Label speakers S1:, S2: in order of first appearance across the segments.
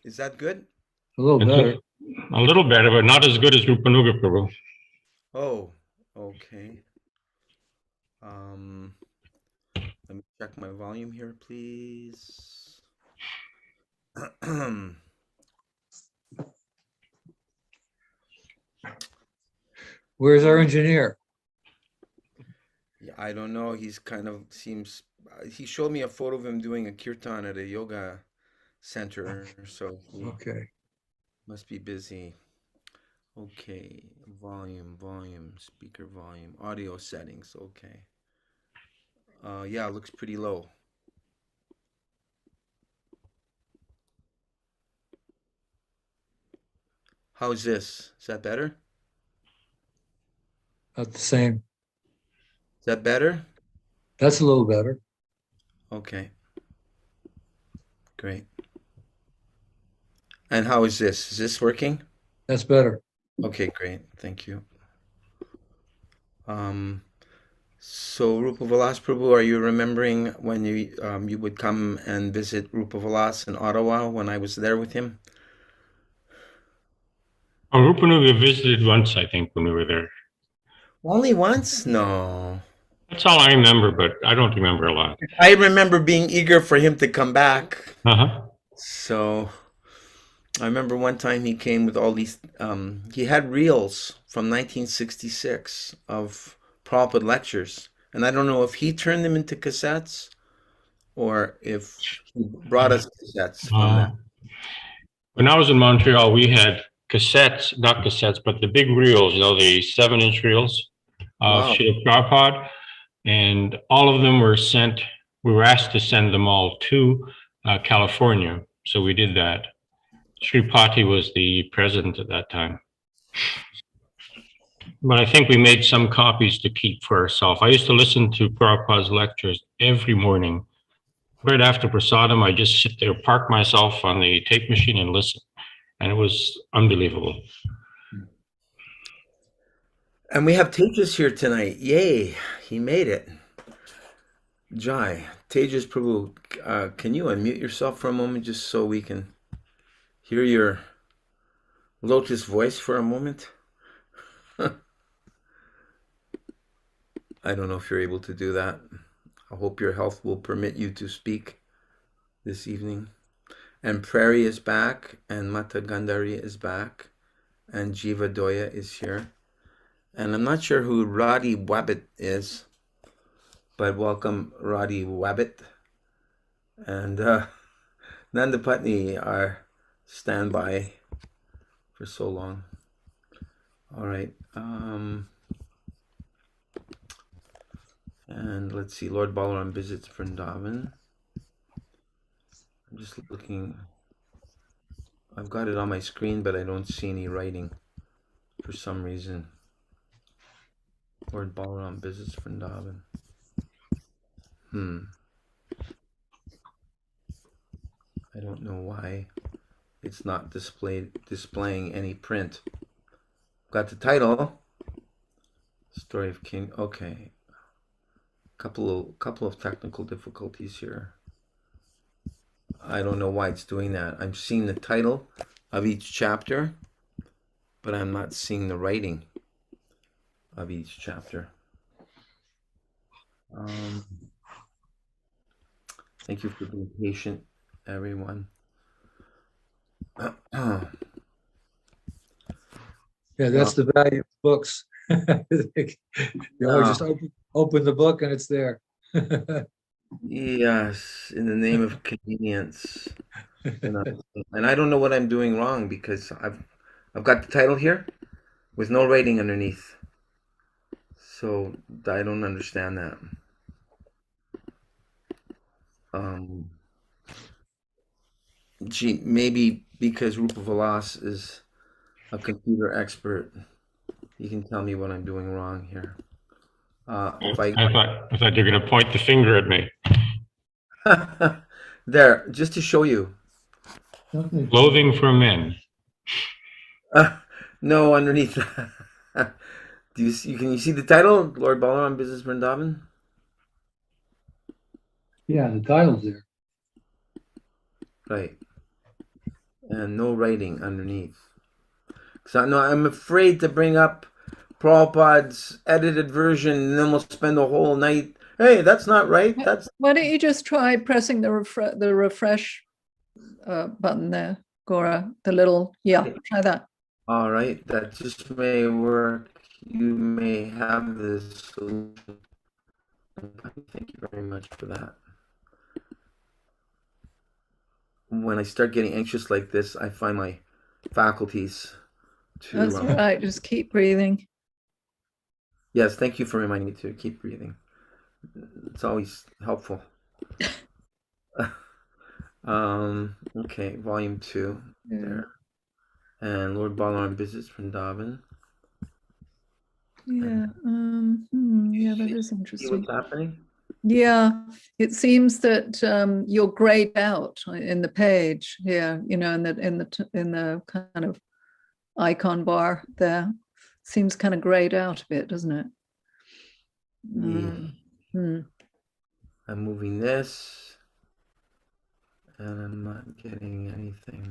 S1: Is that good?
S2: A little
S3: It's
S2: better.
S3: a little better, but not as good as Rupanuga Prabhu.
S1: Oh, okay. Um, Let me check my volume here, please.
S2: Where's our
S1: Yeah,
S2: engineer?
S1: I don't know. He's kind of seems. He showed me a photo of him doing a kirtan at a yoga center, so he
S2: Okay.
S1: must be busy. Okay, volume, speaker volume, audio settings. Okay. Yeah, it looks pretty low. How's this? Is that better?
S2: About the same.
S1: Is that better?
S2: That's a little better.
S1: Okay, great. And how is this? Is this working?
S2: That's better.
S1: Okay, great. Thank you. Um, so Rupa Vilas Prabhu, are you remembering when you would come and visit Rupa Vilas in Ottawa when I was there with him?
S3: Rupanuga visited once, I think, when we were there.
S1: Only once? No.
S3: That's all I remember, but I don't remember a lot.
S1: I remember being eager for him to come back.
S3: Uh-huh.
S1: So I remember one time he came with all these, he had reels from 1966 of Prabhupada lectures. And I don't know if he turned them into cassettes or if he brought us cassettes from that.
S3: Uh, when I was in Montreal, we had cassettes, not cassettes, but the big reels, the 7-inch reels of
S1: Wow.
S3: Srila Prabhupada, and all of them were sent. We were asked to send them all to California, so we did that. Sri Pati was the president at that time. But I think we made some copies to keep for ourselves. I used to listen to Prabhupada's lectures every morning. Right after prasadam, I just sit there, park myself on the tape machine and listen. And it was unbelievable.
S1: And we have Tejas here tonight. Yay, he made it. Jai, Tejas Prabhu, can you unmute yourself for a moment just so we can hear your lotus voice for a moment? I don't know if you're able to do that. I hope your health will permit you to speak this evening. And Prairie is back, and Mata Gandhari is back, and Jiva Doya is here. And I'm not sure who Radhi Wabbit is, but welcome Radhi Wabbit. And Nanda Putney are standby for so long. All right. And let's see. Lord Balaram visits Vrindavan. I'm just looking. I've got it on my screen, but I don't see any writing for some reason. Lord Balaram visits Vrindavan. I don't know why it's not displaying any print. Got the title. Story of King. Okay. Couple of technical difficulties here. I don't know why it's doing that. I'm seeing the title of each chapter, but I'm not seeing the writing of each chapter. Thank you for being patient, everyone.
S2: Yeah, that's the value of books. You always just open the book and it's there.
S1: Yes, in the name of convenience. And I don't know what I'm doing wrong because I've got the title here with no writing underneath. So I don't understand that. Um, Gee, maybe because Rupa Vilas is a computer expert, he can tell me what I'm doing wrong here. If I
S3: I thought you were going to point the finger at me.
S1: there, just to show you.
S3: Clothing for men.
S1: No, underneath. Do you see? Can you see the title, Lord Balaram Business Vrindavan?
S2: Yeah, the title's there.
S1: Right. and no writing underneath. So no, I'm afraid to bring up Prabhupada's edited version, and then we'll spend the whole night. Hey, that's not right. That's
S4: Why don't you just try pressing the refresh button there, Gaura? The little, yeah, try that.
S1: all right. That just may work. You may have this solution. Thank you very much for that. When I start getting anxious like this, I find my faculties to.
S4: That's all right. Just keep breathing.
S1: Yes, thank you for reminding me to keep breathing. It's always helpful. Okay, volume 2 there. And Lord Balaram visits Vrndavana.
S4: Yeah. Yeah, that is
S1: See
S4: interesting.
S1: what's happening?
S4: Yeah, it seems that you're grayed out in the page here, you know, in the kind of icon bar there. Seems kind of grayed out a bit, doesn't it?
S1: I'm moving this, and I'm not getting anything.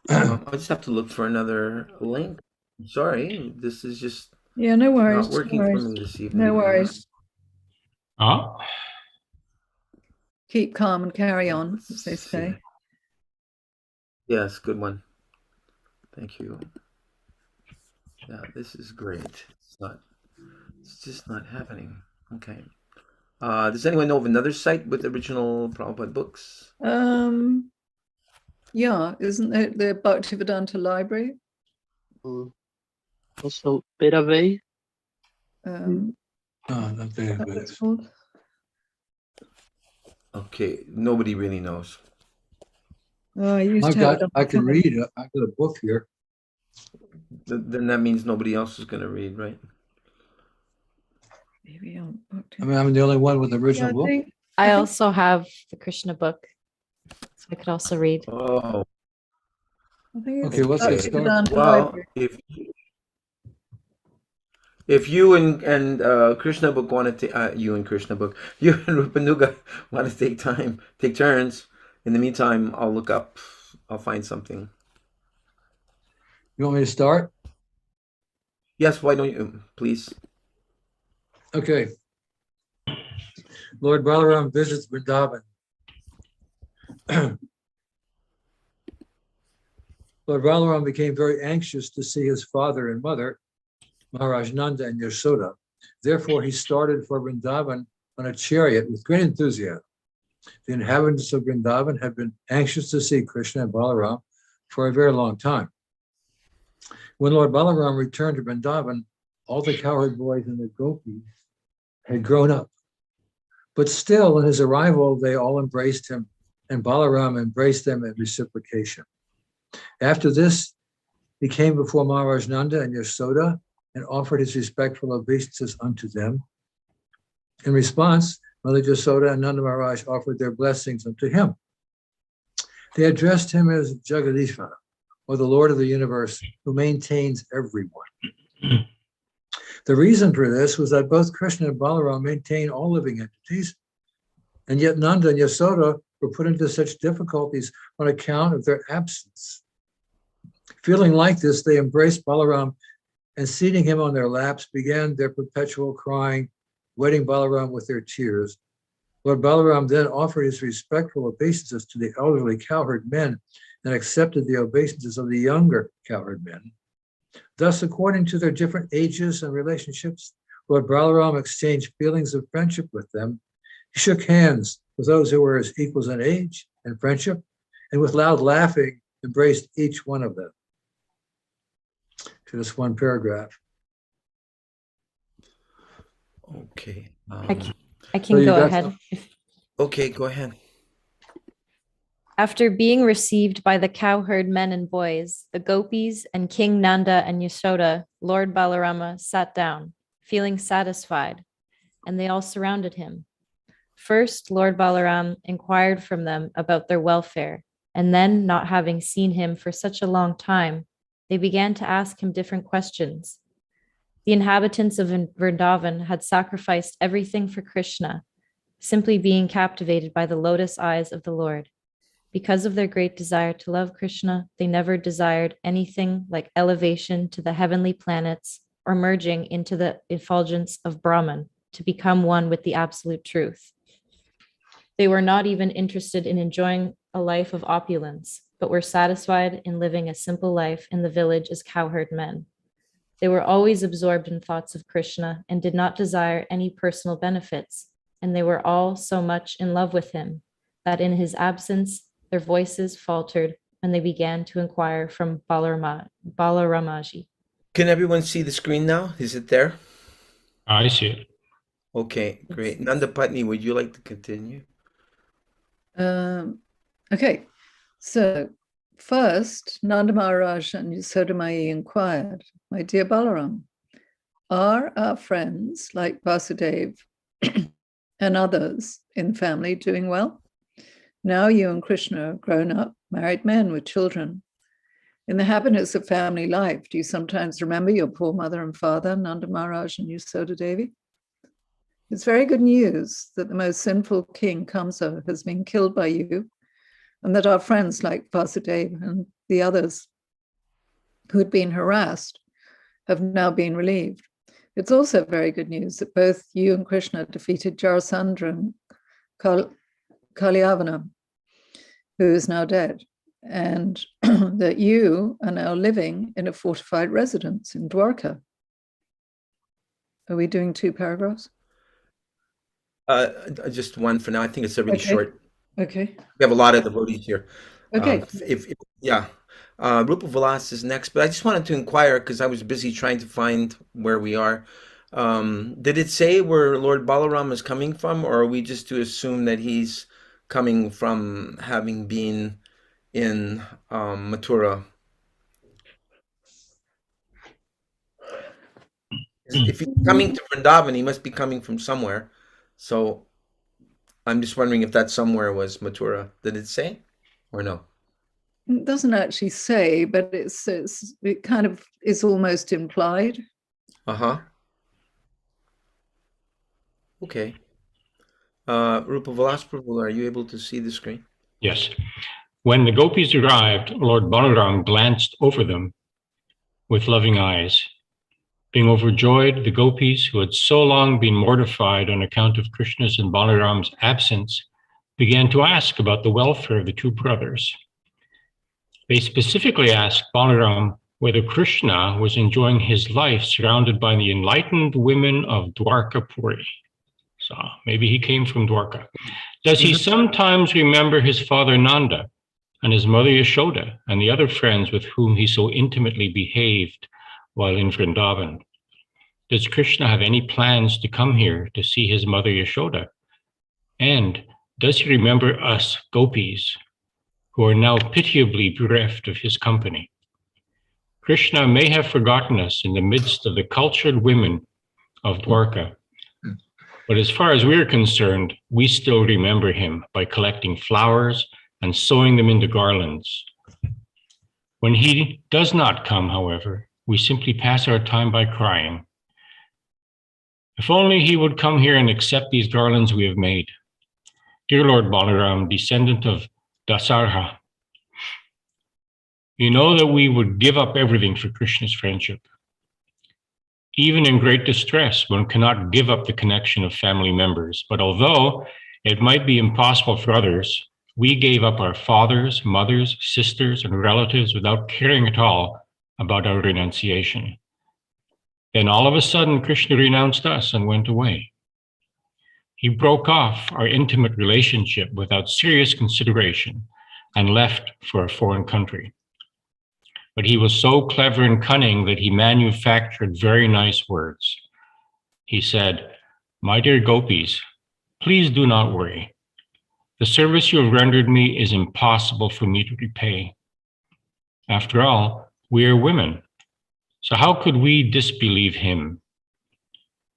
S1: I just have to look for another link. Sorry, this is just
S4: Yeah, no worries.
S1: not working for me this evening.
S4: No worries.
S3: Ah,
S4: Keep calm and carry on,
S1: Let's
S4: as they
S1: see.
S4: say.
S1: Yes, good one. Thank you. Yeah, this is great. It's just not happening. Okay. Does anyone know of another site with original Prabhupada books?
S4: Yeah, isn't it the Bhaktivedanta Library?
S5: Also, Beta
S4: Um,
S2: No, not there,
S4: what
S2: but
S4: it's called?
S1: Okay, nobody really knows.
S4: Oh, I used to have it on
S2: I
S4: my
S2: can
S4: cover.
S2: read. I got a book here.
S1: Then that means nobody else is going to read, right?
S4: Maybe on
S2: I mean, I'm the only one with the
S4: Yeah,
S2: original
S4: I
S2: book.
S4: think
S6: I also have the Krishna book, so I could also read.
S1: Oh,
S4: it's
S2: Okay, what's that
S1: okay.
S2: start?
S4: Bhaktivedanta
S1: Well,
S4: Library.
S1: if you and Krishna book want to you and Krishna book, you and Rupanuga want to take turns. In the meantime, I'll find something.
S2: You want me to start?
S1: Yes, why don't you, please?
S2: Okay. Lord Balaram visits Vrindavan. Lord Balaram became very anxious to see his father and mother, Maharaj Nanda and Yashoda. Therefore, he started for Vrindavan on a chariot with great enthusiasm. The inhabitants of Vrindavan had been anxious to see Krishna and Balaram for a very long time. When Lord Balaram returned to Vrindavan, all the cowherd boys and the gopis had grown up. But still, on his arrival, they all embraced him, and Balaram embraced them in reciprocation. After this, he came before Maharaj Nanda and Yashoda and offered his respectful obeisances unto them. In response, Mother Yashoda and Nanda Maharaj offered their blessings unto him. They addressed him as Jagadishvara, or the Lord of the universe, who maintains everyone. The reason for this was that both Krishna and Balaram maintain all living entities, and yet Nanda and Yashoda were put into such difficulties on account of their absence. Feeling like this, they embraced Balaram and seating him on their laps, began their perpetual crying, wetting Balaram with their tears. Lord Balaram then offered his respectful obeisances to the elderly cowherd men and accepted the obeisances of the younger cowherd men. Thus, according to their different ages and relationships, Lord Balaram exchanged feelings of friendship with them. He shook hands with those who were his equals in age and friendship, and with loud laughing, embraced each one of them. To this one paragraph.
S1: Okay.
S6: I can
S2: So you
S6: go
S2: got
S6: ahead.
S2: some-
S1: Okay, go ahead.
S6: After being received by the cowherd men and boys, the gopis, and King Nanda and Yashoda, Lord Balarama sat down, feeling satisfied, and they all surrounded him. First, Lord Balaram inquired from them about their welfare, and then, not having seen him for such a long time, they began to ask him different questions. The inhabitants of Vrindavan had sacrificed everything for Krishna, simply being captivated by the lotus eyes of the Lord. Because of their great desire to love Krishna, they never desired anything like elevation to the heavenly planets or merging into the effulgence of Brahman to become one with the absolute truth. They were not even interested in enjoying a life of opulence, but were satisfied in living a simple life in the village as cowherd men. They were always absorbed in thoughts of Krishna and did not desire any personal benefits, and they were all so much in love with him that in his absence, their voices faltered when they began to inquire from Balaramaji.
S1: Can everyone see the screen now? Is it there?
S3: I see it.
S1: Okay, great. Nanda Patni, would you like to continue?
S4: Okay, so first, Nanda Maharaj and Yasodamai inquired, my dear Balaram, are our friends like Vasudev and others in the family doing well? Now you and Krishna are grown up, married men with children. In the happiness of family life, do you sometimes remember your poor mother and father, Nanda Maharaj and Yasoda Devi? It's very good news that the most sinful king, Kamsa, has been killed by you, and that our friends like Vasudeva and the others who had been harassed have now been relieved. It's also very good news that both you and Krishna defeated Jarasandha and Kalyavana, who is now dead, and that you are now living in a fortified residence in Dwarka. Are we doing 2 paragraphs?
S1: Just one for now. I think it's a really
S4: Okay.
S1: short.
S4: Okay.
S1: We have a lot of devotees here.
S4: Okay.
S1: Rupa Vilas is next, but I just wanted to inquire because I was busy trying to find where we are. Did it say where Lord Balaram is coming from, or are we just to assume that he's coming from having been in Mathura? If he's coming to Vrindavan, he must be coming from somewhere. So I'm just wondering if that somewhere was Mathura. Did it say or no?
S4: It doesn't actually say, but it kind of is almost implied.
S1: Uh-huh. Okay. Rupa Vilas Prabhu, are you able to see the screen?
S3: Yes. When the gopis arrived, Lord Balaram glanced over them with loving eyes. Being overjoyed, the gopis, who had so long been mortified on account of Krishna's and Balaram's absence, began to ask about the welfare of the 2 brothers. They specifically asked Balaram whether Krishna was enjoying his life surrounded by the enlightened women of Dwarkapuri. So maybe he came from Dwarka. Does he sometimes remember his father Nanda and his mother Yashoda and the other friends with whom he so intimately behaved while in Vrindavan? Does Krishna have any plans to come here to see his mother Yashoda? And does he remember us gopis who are now pitiably bereft of his company? Krishna may have forgotten us in the midst of the cultured women of Dwarka, but as far as we're concerned, we still remember him by collecting flowers and sewing them into garlands. When he does not come, however, we simply pass our time by crying. If only he would come here and accept these garlands we have made. Dear Lord Balaram, descendant of Dasarha, you know that we would give up everything for Krishna's friendship. Even in great distress, one cannot give up the connection of family members. But although it might be impossible for others, we gave up our fathers, mothers, sisters, and relatives without caring at all about our renunciation. Then all of a sudden, Krishna renounced us and went away. He broke off our intimate relationship without serious consideration and left for a foreign country. But he was so clever and cunning that he manufactured very nice words. He said, "My dear gopis, please do not worry. The service you have rendered me is impossible for me to repay. After all, we are women. So how could we disbelieve him?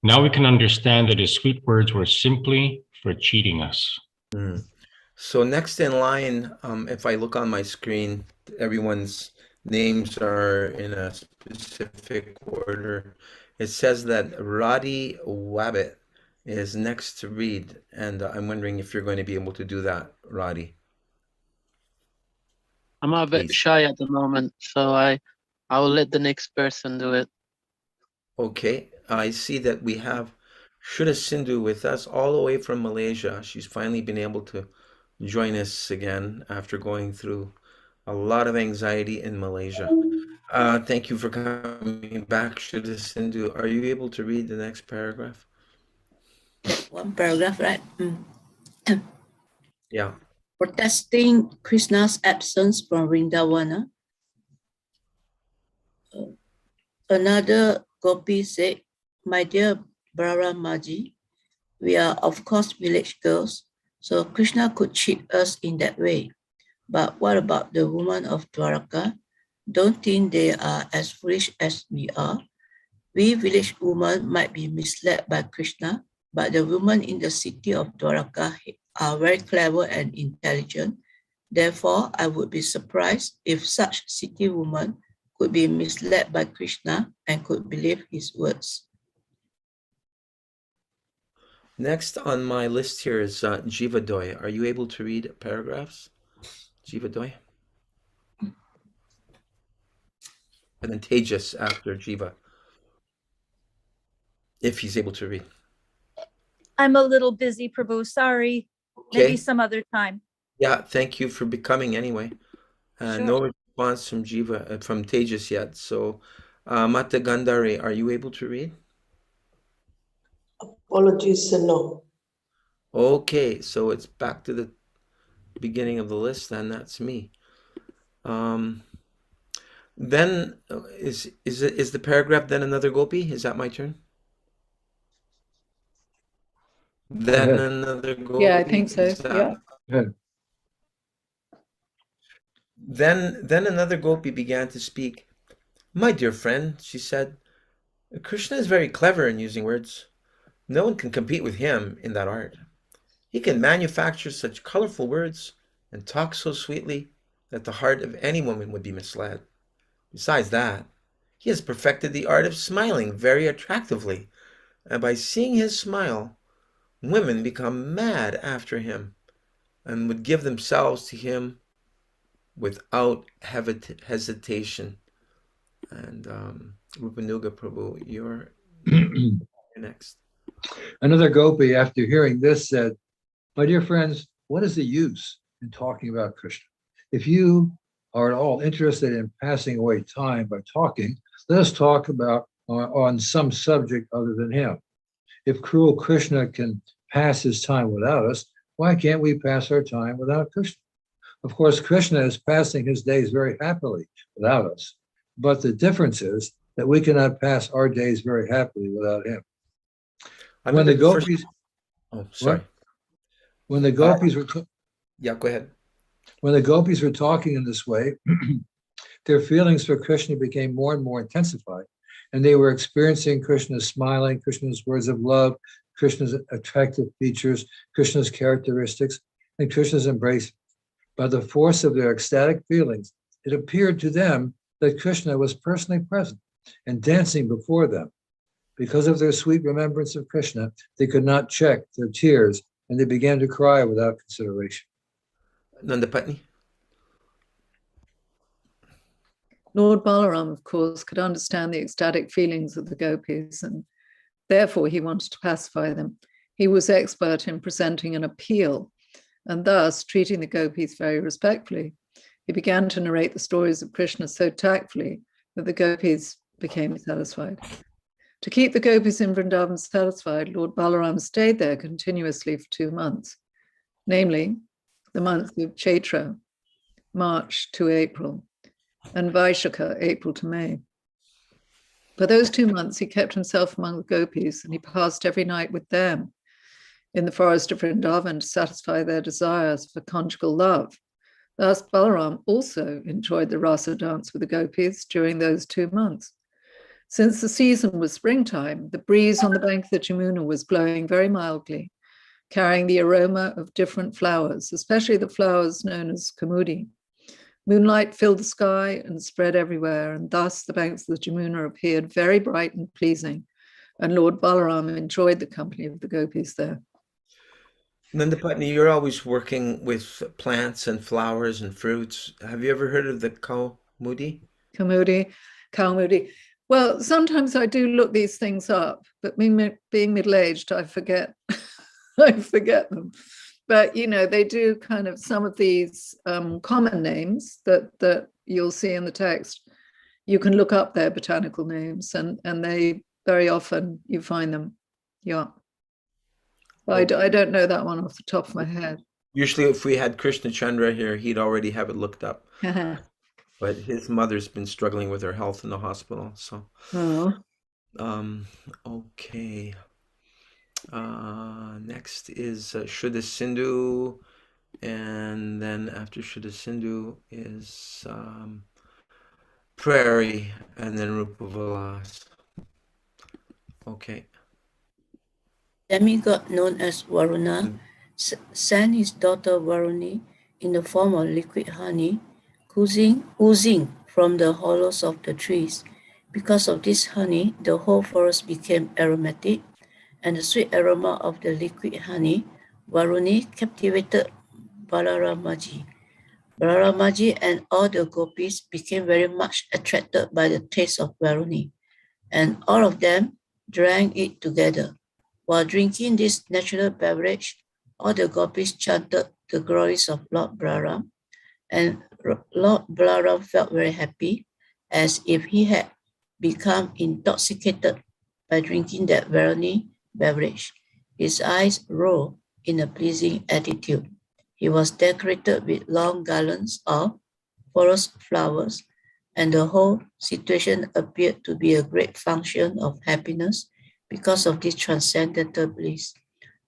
S3: Now we can understand that his sweet words were simply for cheating us."
S1: Mm. So next in line, if I look on my screen, everyone's names are in a specific order. It says that Radhi Wabbit is next to read, and I'm wondering if you're going to be able to do that, Radhi.
S5: I'm a bit
S1: Please.
S5: shy at the moment, so I will let the next person do it.
S1: Okay, I see that we have Shuddha Sindhu with us all the way from Malaysia. She's finally been able to join us again after going through a lot of anxiety in Malaysia. Thank you for coming back, Shuddha Sindhu. Are you able to read the next paragraph?
S7: One paragraph, right?
S1: Yeah.
S7: Protesting Krishna's absence from Vrindavana, another gopi said, "My dear Balaram, we are of course village girls, so Krishna could cheat us in that way. But what about the women of Dwaraka? Don't think they are as foolish as we are. We village women might be misled by Krishna, but the women in the city of Dwaraka are very clever and intelligent. Therefore, I would be surprised if such city women could be misled by Krishna and could believe his words."
S1: Next on my list here is Jivadoy. Are you able to read paragraphs? Jivadoy? And then Tejas after Jiva, if he's able to read.
S8: I'm a little busy, Prabhu. Sorry. Maybe
S1: Okay.
S8: some other time.
S1: Yeah, thank you for becoming anyway.
S8: Sure.
S1: No response from Jiva, from Tejas yet. So, Mata Gandhari, are you able to read?
S9: Apologies, no.
S1: Okay, so it's back to the beginning of the list, and that's me. Then is the paragraph then another gopi? Is that my turn? Then
S2: ahead.
S1: another gopi.
S4: Yeah, I think so.
S1: Is that-
S4: Yeah.
S2: Go ahead.
S1: Then another gopi began to speak. "My dear friend," she said, "Krishna is very clever in using words. No one can compete with him in that art. He can manufacture such colorful words and talk so sweetly that the heart of any woman would be misled. Besides that, he has perfected the art of smiling very attractively, and by seeing his smile, women become mad after him and would give themselves to him without hesitation." And Rupanuga Prabhu, you're next.
S2: Another gopi, after hearing this, said, "My dear friends, what is the use in talking about Krishna? If you are at all interested in passing away time by talking, let us talk about on some subject other than him. If cruel Krishna can pass his time without us, why can't we pass our time without Krishna? Of course, Krishna is passing his days very happily without us, but the difference is that we cannot pass our days very happily without him." When the gopis,
S1: Oh, sorry.
S2: when the gopis were
S1: Yeah, go ahead.
S2: when the gopis were talking in this way, their feelings for Krishna became more and more intensified, and they were experiencing Krishna's smiling, Krishna's words of love, Krishna's attractive features, Krishna's characteristics, and Krishna's embrace. By the force of their ecstatic feelings, it appeared to them that Krishna was personally present and dancing before them. Because of their sweet remembrance of Krishna, they could not check their tears, and they began to cry without consideration.
S1: Nandapatni?
S4: Lord Balaram, of course, could understand the ecstatic feelings of the gopis, and therefore he wanted to pacify them. He was expert in presenting an appeal, and thus treating the gopis very respectfully. He began to narrate the stories of Krishna so tactfully that the gopis became satisfied. To keep the gopis in Vrindavan satisfied, Lord Balaram stayed there continuously for 2 months, namely the months of Chaitra, March to April, and Vaishakha, April to May. For those 2 months, he kept himself among the gopis, and he passed every night with them in the forest of Vrindavan to satisfy their desires for conjugal love. Thus, Balaram also enjoyed the rasa dance with the gopis during those 2 months. Since the season was springtime, the breeze on the bank of the Jamuna was blowing very mildly, carrying the aroma of different flowers, especially the flowers known as Kamudi. Moonlight filled the sky and spread everywhere, and thus the banks of the Jamuna appeared very bright and pleasing, and Lord Balaram enjoyed the company of the gopis there.
S1: Nandapatni, you're always working with plants and flowers and fruits. Have you ever heard of the Kaumudi?
S4: Kalmudi. Well, sometimes I do look these things up, but being middle-aged, I forget. I forget them. But they do kind of some of these common names that you'll see in the text. You can look up their botanical names, and they very often you find them. Yeah. But I don't know that one off the top of my head.
S1: Usually, if we had Krishna Chandra here, he'd already have it looked up. But his mother's been struggling with her health in the hospital. So,
S4: Oh,
S1: okay. Next is Shuddha Sindhu, and then after Shuddha Sindhu is Prairie, and then Rupa Vilas. Okay.
S7: Demigod known as Varuna sent his daughter Varuni in the form of liquid honey, oozing from the hollows of the trees. Because of this honey, the whole forest became aromatic, and the sweet aroma of the liquid honey, Varuni captivated Balaramaji. Balaramaji and all the gopis became very much attracted by the taste of Varuni, and all of them drank it together. While drinking this natural beverage, all the gopis chanted the glories of Lord Balaram, and Lord Balaram felt very happy, as if he had become intoxicated by drinking that Varuni beverage. His eyes rolled in a pleasing attitude. He was decorated with long garlands of forest flowers, and the whole situation appeared to be a great function of happiness because of this transcendental bliss.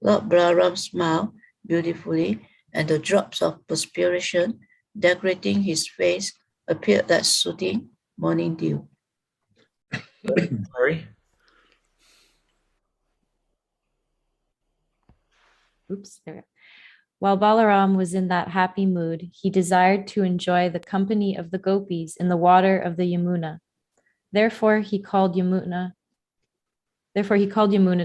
S7: Lord Balaram smiled beautifully, and the drops of perspiration decorating his face appeared like soothing morning dew.
S1: Sorry.
S6: Oops, there. While Balaram was in that happy mood, he desired to enjoy the company of the gopis in the water of the Yamuna. Therefore he called Yamuna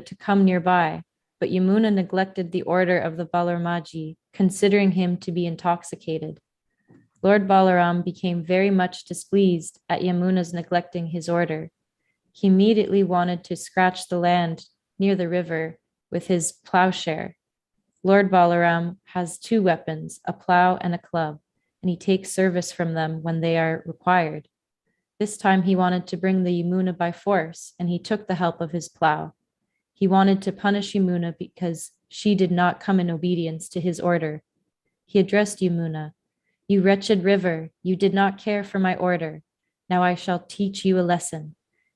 S6: to come nearby, but Yamuna neglected the order of the Balaramaji, considering him to be intoxicated. Lord Balaram became very much displeased at Yamuna's neglecting his order. He immediately wanted to scratch the land near the river with his plowshare. Lord Balaram has two weapons, a plow and a club, and he takes service from them when they are required. This time he wanted to bring the Yamuna by force, and he took the help of his plow. He wanted to punish Yamuna because she did not come in obedience to his order. He addressed Yamuna, "You wretched river, you did not care for my order. Now I shall teach you a lesson.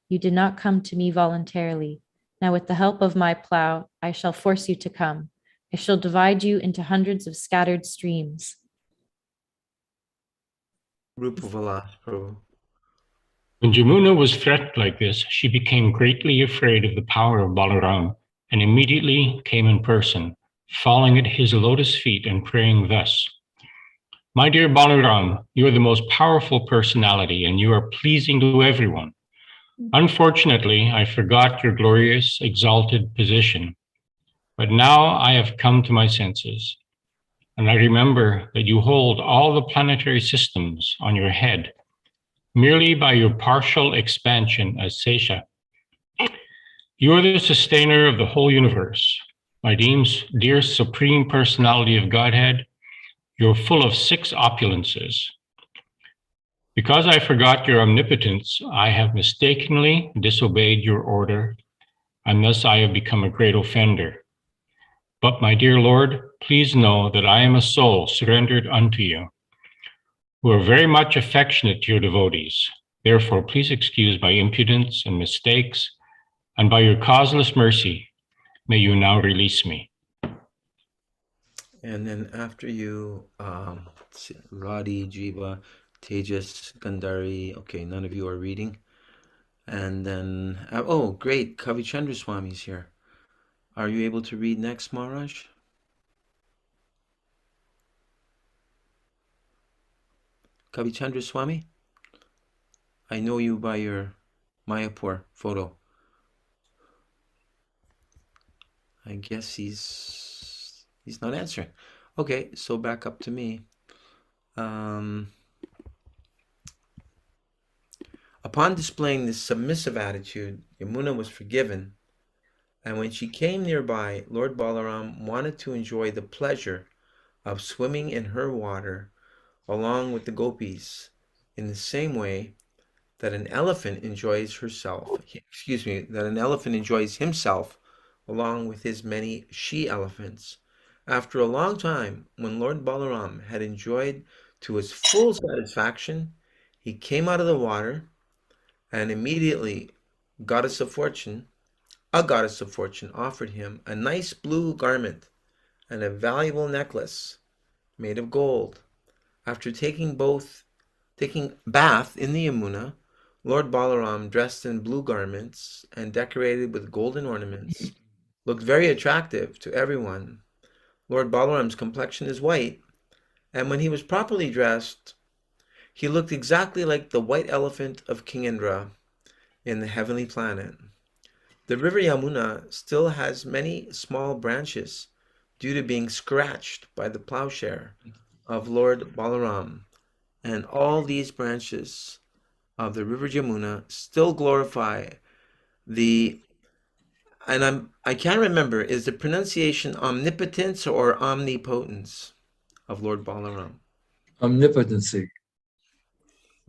S6: You did not come to me voluntarily. Now with the help of my plow, I shall force you to come. I shall divide you into hundreds of scattered streams."
S1: Rupa Vilas, Prabhu.
S3: When Jamuna was threatened like this, she became greatly afraid of the power of Balaram and immediately came in person, falling at his lotus feet and praying thus: "My dear Balaram, you are the most powerful personality and you are pleasing to everyone. Unfortunately, I forgot your glorious, exalted position. But now I have come to my senses, and I remember that you hold all the planetary systems on your head merely by your partial expansion as Sesha. You are the sustainer of the whole universe. My dear Supreme Personality of Godhead, you're full of 6 opulences. Because I forgot your omnipotence, I have mistakenly disobeyed your order, and thus I have become a great offender. But my dear Lord, please know that I am a soul surrendered unto you, who are very much affectionate to your devotees. Therefore, please excuse my impudence and mistakes, and by your causeless mercy, may you now release me."
S1: And then after you, Radhi, Jiva, Tejas, Gandhari. Okay, none of you are reading. And then, oh, great, Kavichandra Swami's here. Are you able to read next, Maharaj? Kavichandra Swami? I know you by your Mayapur photo. I guess he's He's not answering. Okay, so back up to me. Upon displaying this submissive attitude, Yamuna was forgiven, and when she came nearby, Lord Balaram wanted to enjoy the pleasure of swimming in her water along with the gopis in the same way that an elephant enjoys that an elephant enjoys himself along with his many she-elephants. After a long time, when Lord Balaram had enjoyed to his full satisfaction, he came out of the water, and immediately a goddess of fortune offered him a nice blue garment and a valuable necklace made of gold. After taking bath in the Yamuna, Lord Balaram, dressed in blue garments and decorated with golden ornaments, looked very attractive to everyone. Lord Balaram's complexion is white, and when he was properly dressed, he looked exactly like the white elephant of King Indra in the heavenly planet. The river Yamuna still has many small branches due to being scratched by the plowshare of Lord Balaram, and all these branches of the river Yamuna still glorify I can't remember, is the pronunciation omnipotence or omnipotence of Lord Balaram?
S2: Omnipotency.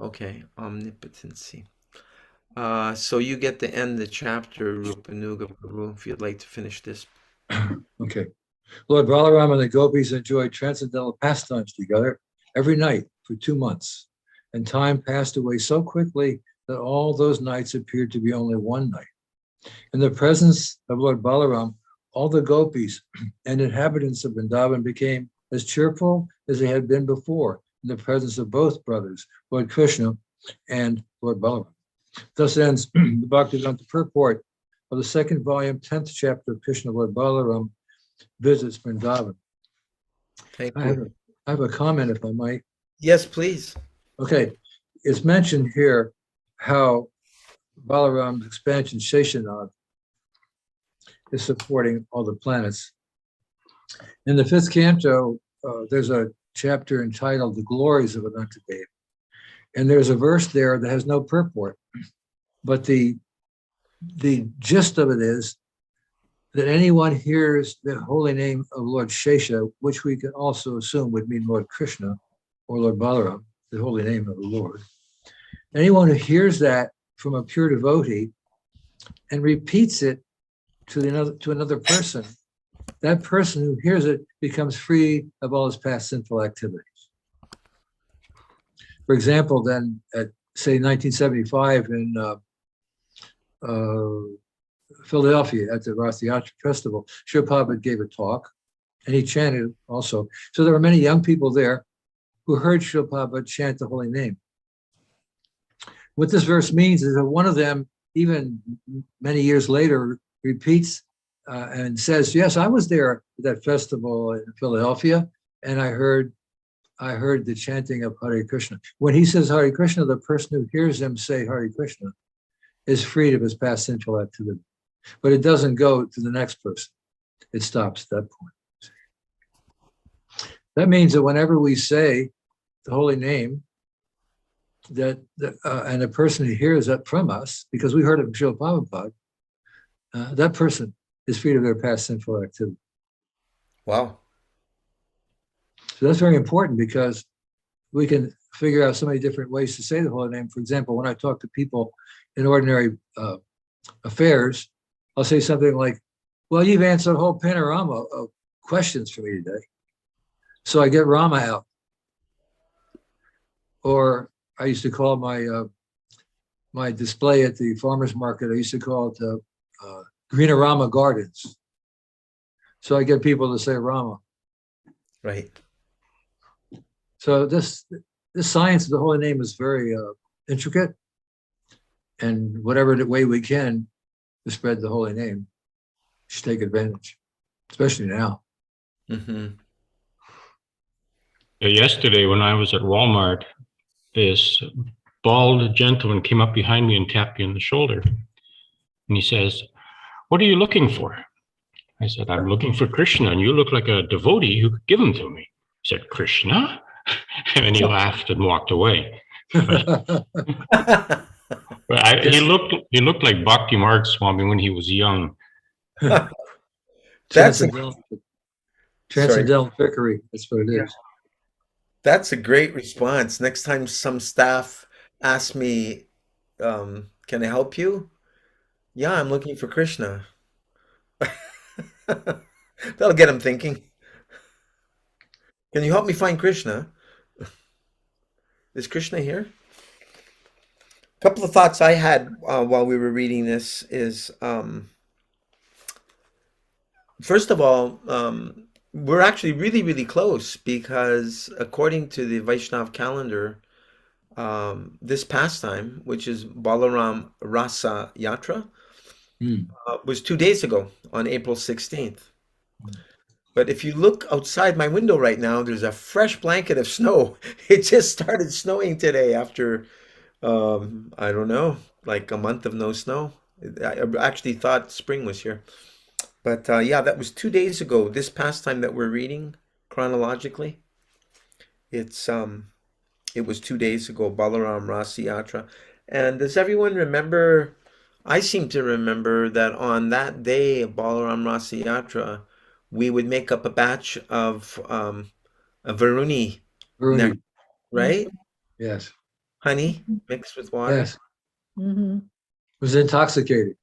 S1: Okay, omnipotency. So you get to end the chapter, Rupanuga Prabhu, if you'd like to finish this.
S2: Okay. Lord Balaram and the gopis enjoyed transcendental pastimes together every night for 2 months, and time passed away so quickly that all those nights appeared to be only one night. In the presence of Lord Balaram, all the gopis and inhabitants of Vrindavan became as cheerful as they had been before in the presence of both brothers, Lord Krishna and Lord Balaram. Thus ends the Bhagavad-Gita purport of the second volume, 10th chapter of Krishna Lord Balaram visits Vrindavan.
S1: Thank
S2: I
S1: you.
S2: have a comment, if I might.
S1: Yes, please.
S2: Okay, it's mentioned here how Balaram's expansion, Sheshanath, is supporting all the planets. In the 5th canto, there's a chapter entitled The Glories of Anantadeva. And there's a verse there that has no purport, but the gist of it is that anyone hears the holy name of Lord Shesha, which we can also assume would mean Lord Krishna or Lord Balaram, the holy name of the Lord. Anyone who hears that from a pure devotee and repeats it to another person, that person who hears it becomes free of all his past sinful activities. For example, then at say 1975 in Philadelphia at the Rath Yatra Festival, Srila Prabhupada gave a talk and he chanted also. So there were many young people there who heard Srila Prabhupada chant the holy name. What this verse means is that one of them, even many years later, repeats and says, yes, I was there at that festival in Philadelphia, and I heard the chanting of Hare Krishna. When he says Hare Krishna, the person who hears him say Hare Krishna is freed of his past sinful activity. But it doesn't go to the next person. It stops at that point. That means that whenever we say the holy name, and a person who hears that from us, because we heard it from Srila Prabhupada, that person is freed of their past sinful activity.
S1: Wow.
S2: So that's very important because we can figure out so many different ways to say the holy name. For example, when I talk to people in ordinary affairs, I'll say something like, well, you've answered a whole panorama of questions for me today. So I get Rama out. Or I used to call my display at the farmer's market, I used to call it Green Rama Gardens. So I get people to say Rama.
S1: Right.
S2: So this science of the holy name is very intricate, and whatever way we can to spread the holy name, should take advantage, especially now.
S1: Mm-hmm.
S3: Yesterday, when I was at Walmart, this bald gentleman came up behind me and tapped me on the shoulder. And he says, "What are you looking for?" I said, I'm looking for Krishna, and you look like a devotee who could give him to me. He said, Krishna? And then he laughed and walked away. But he looked like Bhakti Marg Swami when he was young.
S1: That's
S2: Transcendental,
S1: sorry.
S2: transcendental trickery. That's what it is.
S1: That's a great response. Next time some staff ask me, can I help you? Yeah, I'm looking for Krishna. That'll get him thinking. Can you help me find Krishna? Is Krishna here? A couple of thoughts I had while we were reading this is, first of all, we're actually really, really close because according to the Vaishnav calendar, this pastime, which is Balaram Rasa Yatra, was 2 days ago on April 16th. But if you look outside my window right now, there's a fresh blanket of snow. It just started snowing today after, I don't know, like a month of no snow. I actually thought spring was here. But yeah, that was 2 days ago. This pastime that we're reading chronologically, it was 2 days ago, Balaram Rasa Yatra. And does everyone remember? I seem to remember that on that day of Balaram Rasa Yatra, we would make up a batch of a Varuni,
S2: Bruni.
S1: right?
S2: Yes.
S1: Honey mixed with water.
S2: Yes.
S4: Mhm.
S2: It was intoxicating.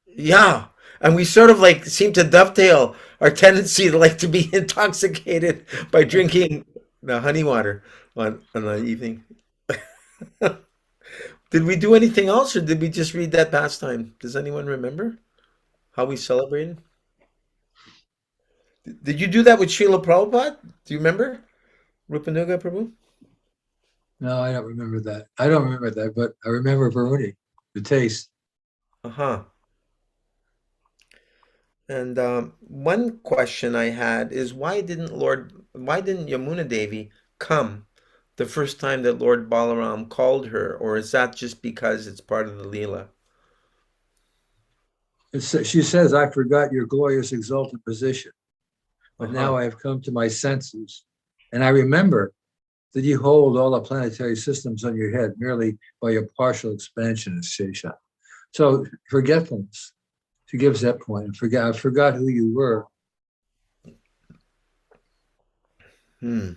S1: Yeah. And we sort of like seem to dovetail our tendency to like to be intoxicated by drinking the honey water on the evening. Did we do anything else or did we just read that pastime? Does anyone remember how we celebrated? Did you do that with Srila Prabhupada? Do you remember? Rupanuga Prabhu?
S2: No, I don't remember that. I don't remember that, but I remember Bruni, the taste.
S1: Uh-huh. And one question I had is why didn't Yamuna Devi come the first time that Lord Balaram called her, or is that just because it's part of the Leela?
S2: She says, I forgot your glorious exalted position, but now
S1: Uh-huh.
S2: I have come to my senses. And I remember that you hold all the planetary systems on your head merely by your partial expansion as Shesha. So forgetfulness. She gives that point. I forgot who you were.
S1: Hmm.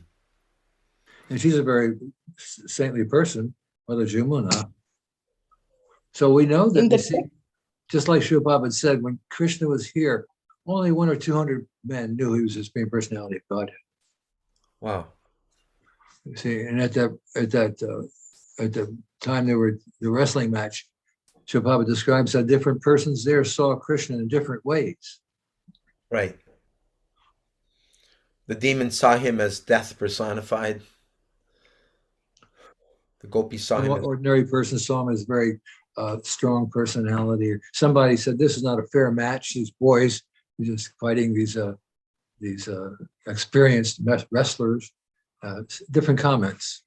S2: And she's a very saintly person, Mother Jamuna. So we know that, you see, just like Srila Prabhupada said, when Krishna was here, only 100 or 200 men knew he was the Supreme Personality of Godhead.
S1: Wow.
S2: You see, and at the time there were the wrestling match, Srila Prabhupada describes how different persons there saw Krishna in different ways.
S1: Right. The demon saw him as death personified. The gopis saw
S2: Some
S1: him as
S2: ordinary person saw him as very strong personality. Somebody said, "This is not a fair match. These boys are just fighting these experienced wrestlers." Different comments.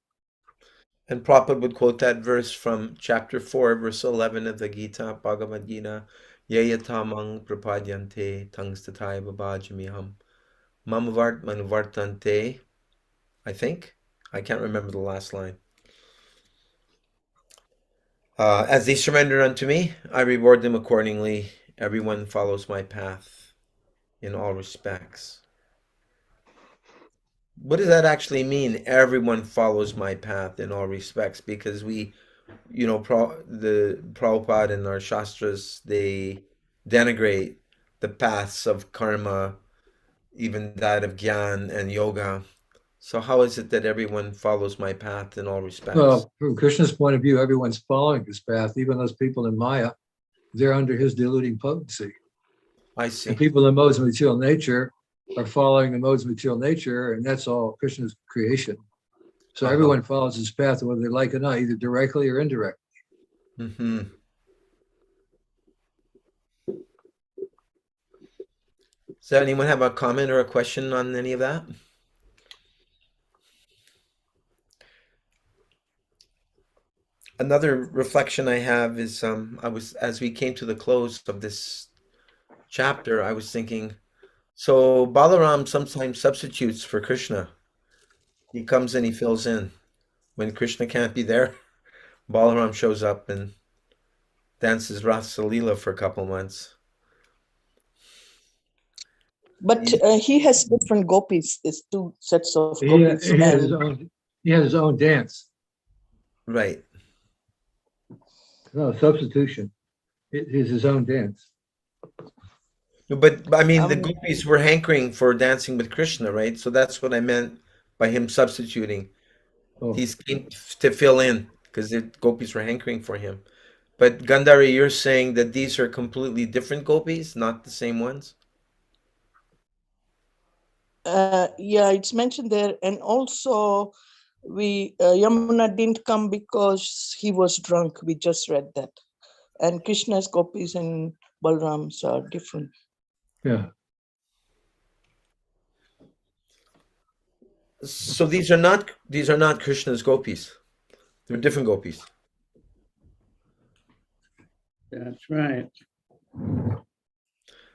S1: And Prabhupada would quote that verse from chapter 4, verse 11 of the Gita, Bhagavad-Gita, Yayatamang prapadyante tangstatai babajamiham mamavart manuvartante, I think. I can't remember the last line. As they surrender unto me, I reward them accordingly. Everyone follows my path in all respects. What does that actually mean? Everyone follows my path in all respects, because we, the Prabhupada and our Shastras, they denigrate the paths of karma, even that of Gyan and yoga. So how is it that everyone follows my path in all respects?
S2: Well, from Krishna's point of view, everyone's following his path. Even those people in Maya, they're under his deluding potency.
S1: I see.
S2: And people in modes of material nature are following the modes of material nature, and that's all Krishna's creation. So everyone follows his path, whether they like it or not, either directly or indirectly.
S1: Mm-hmm. Does anyone have a comment or a question on any of that? Another reflection I have is as we came to the close of this chapter, I was thinking, So Balaram sometimes substitutes for Krishna. He comes and he fills in. When Krishna can't be there, Balaram shows up and dances Rasa Leela for a couple months.
S9: But he has different gopis. There's two sets of
S2: He,
S9: gopis.
S2: he has his
S9: And
S2: own. He has his own dance.
S1: Right.
S2: No substitution. It is his own dance.
S1: But I mean, the
S9: Um,
S1: gopis were hankering for dancing with Krishna, right? So that's what I meant by him substituting.
S2: Oh,
S1: He's came to fill in because the gopis were hankering for him. But Gandhari, you're saying that these are completely different gopis, not the same ones?
S9: yeah, it's mentioned there. And also, Yamuna didn't come because he was drunk. We just read that. And Krishna's gopis and Balram's are different.
S2: yeah.
S1: So these are not Krishna's gopis. They're different gopis.
S10: That's right.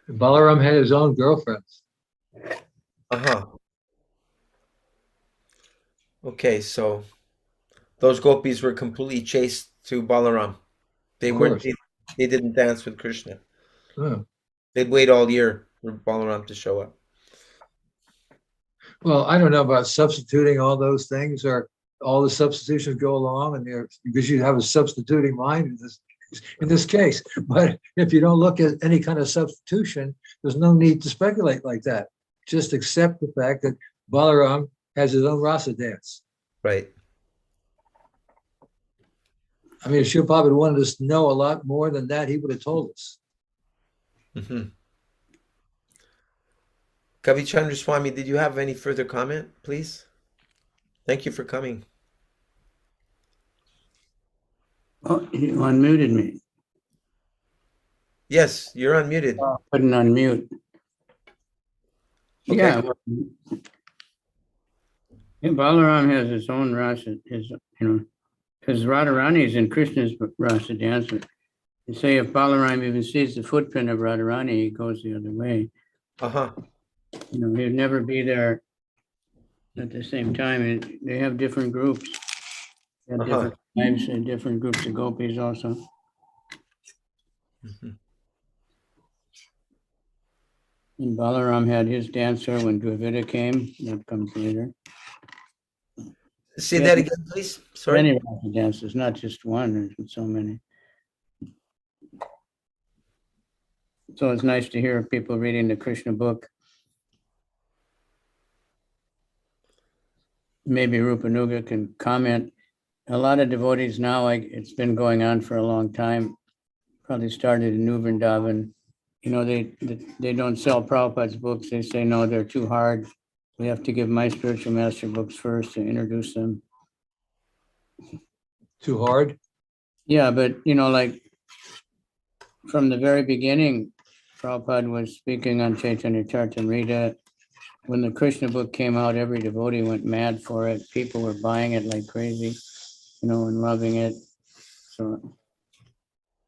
S2: Balaram had his own girlfriends.
S1: Uh-huh. Okay, so those gopis were completely chaste to Balaram. They
S2: Of
S1: weren't
S2: course.
S1: they didn't dance with Krishna.
S2: Oh.
S1: They'd wait all year for Balaram to show up.
S2: Well, I don't know about substituting all those things, or all the substitutions go along, and because you have a substituting mind in this case. But if you don't look at any kind of substitution, there's no need to speculate like that. Just accept the fact that Balaram has his own rasa dance.
S1: Right.
S2: I mean, if Shiv Prabhupada wanted us to know a lot more than that, he would have told us.
S1: Mm-hmm. Kavi Chandra Swami, did you have any further comment, please? Thank you for coming.
S10: Oh, you unmuted me.
S1: Yes, you're unmuted.
S10: Couldn't unmute.
S1: Okay.
S10: Yeah. Balaram has his own rasa, because Radharani is in Krishna's rasa dance. You say if Balaram even sees the footprint of Radharani, he goes the other way.
S1: Uh-huh.
S10: He'd never be there at the same time. And they have different groups. They have different tribes and different groups of gopis also.
S1: Mm-hmm.
S10: And Balaram had his dancer when Dravida came. That comes later.
S1: Say that again, please. Sorry.
S10: Many rasa dances, not just one. There's so many. So it's nice to hear people reading the Krishna book. Maybe Rupanuga can comment. A lot of devotees now, it's been going on for a long time, probably started in New Vrndavana. They don't sell Prabhupada's books. They say, no, they're too hard. We have to give my spiritual master books first to introduce them.
S2: Too hard?
S10: Yeah, but like from the very beginning, Prabhupada was speaking on Chaitanya Charitamrita. When the Krishna book came out, every devotee went mad for it. People were buying it like crazy, and loving it. So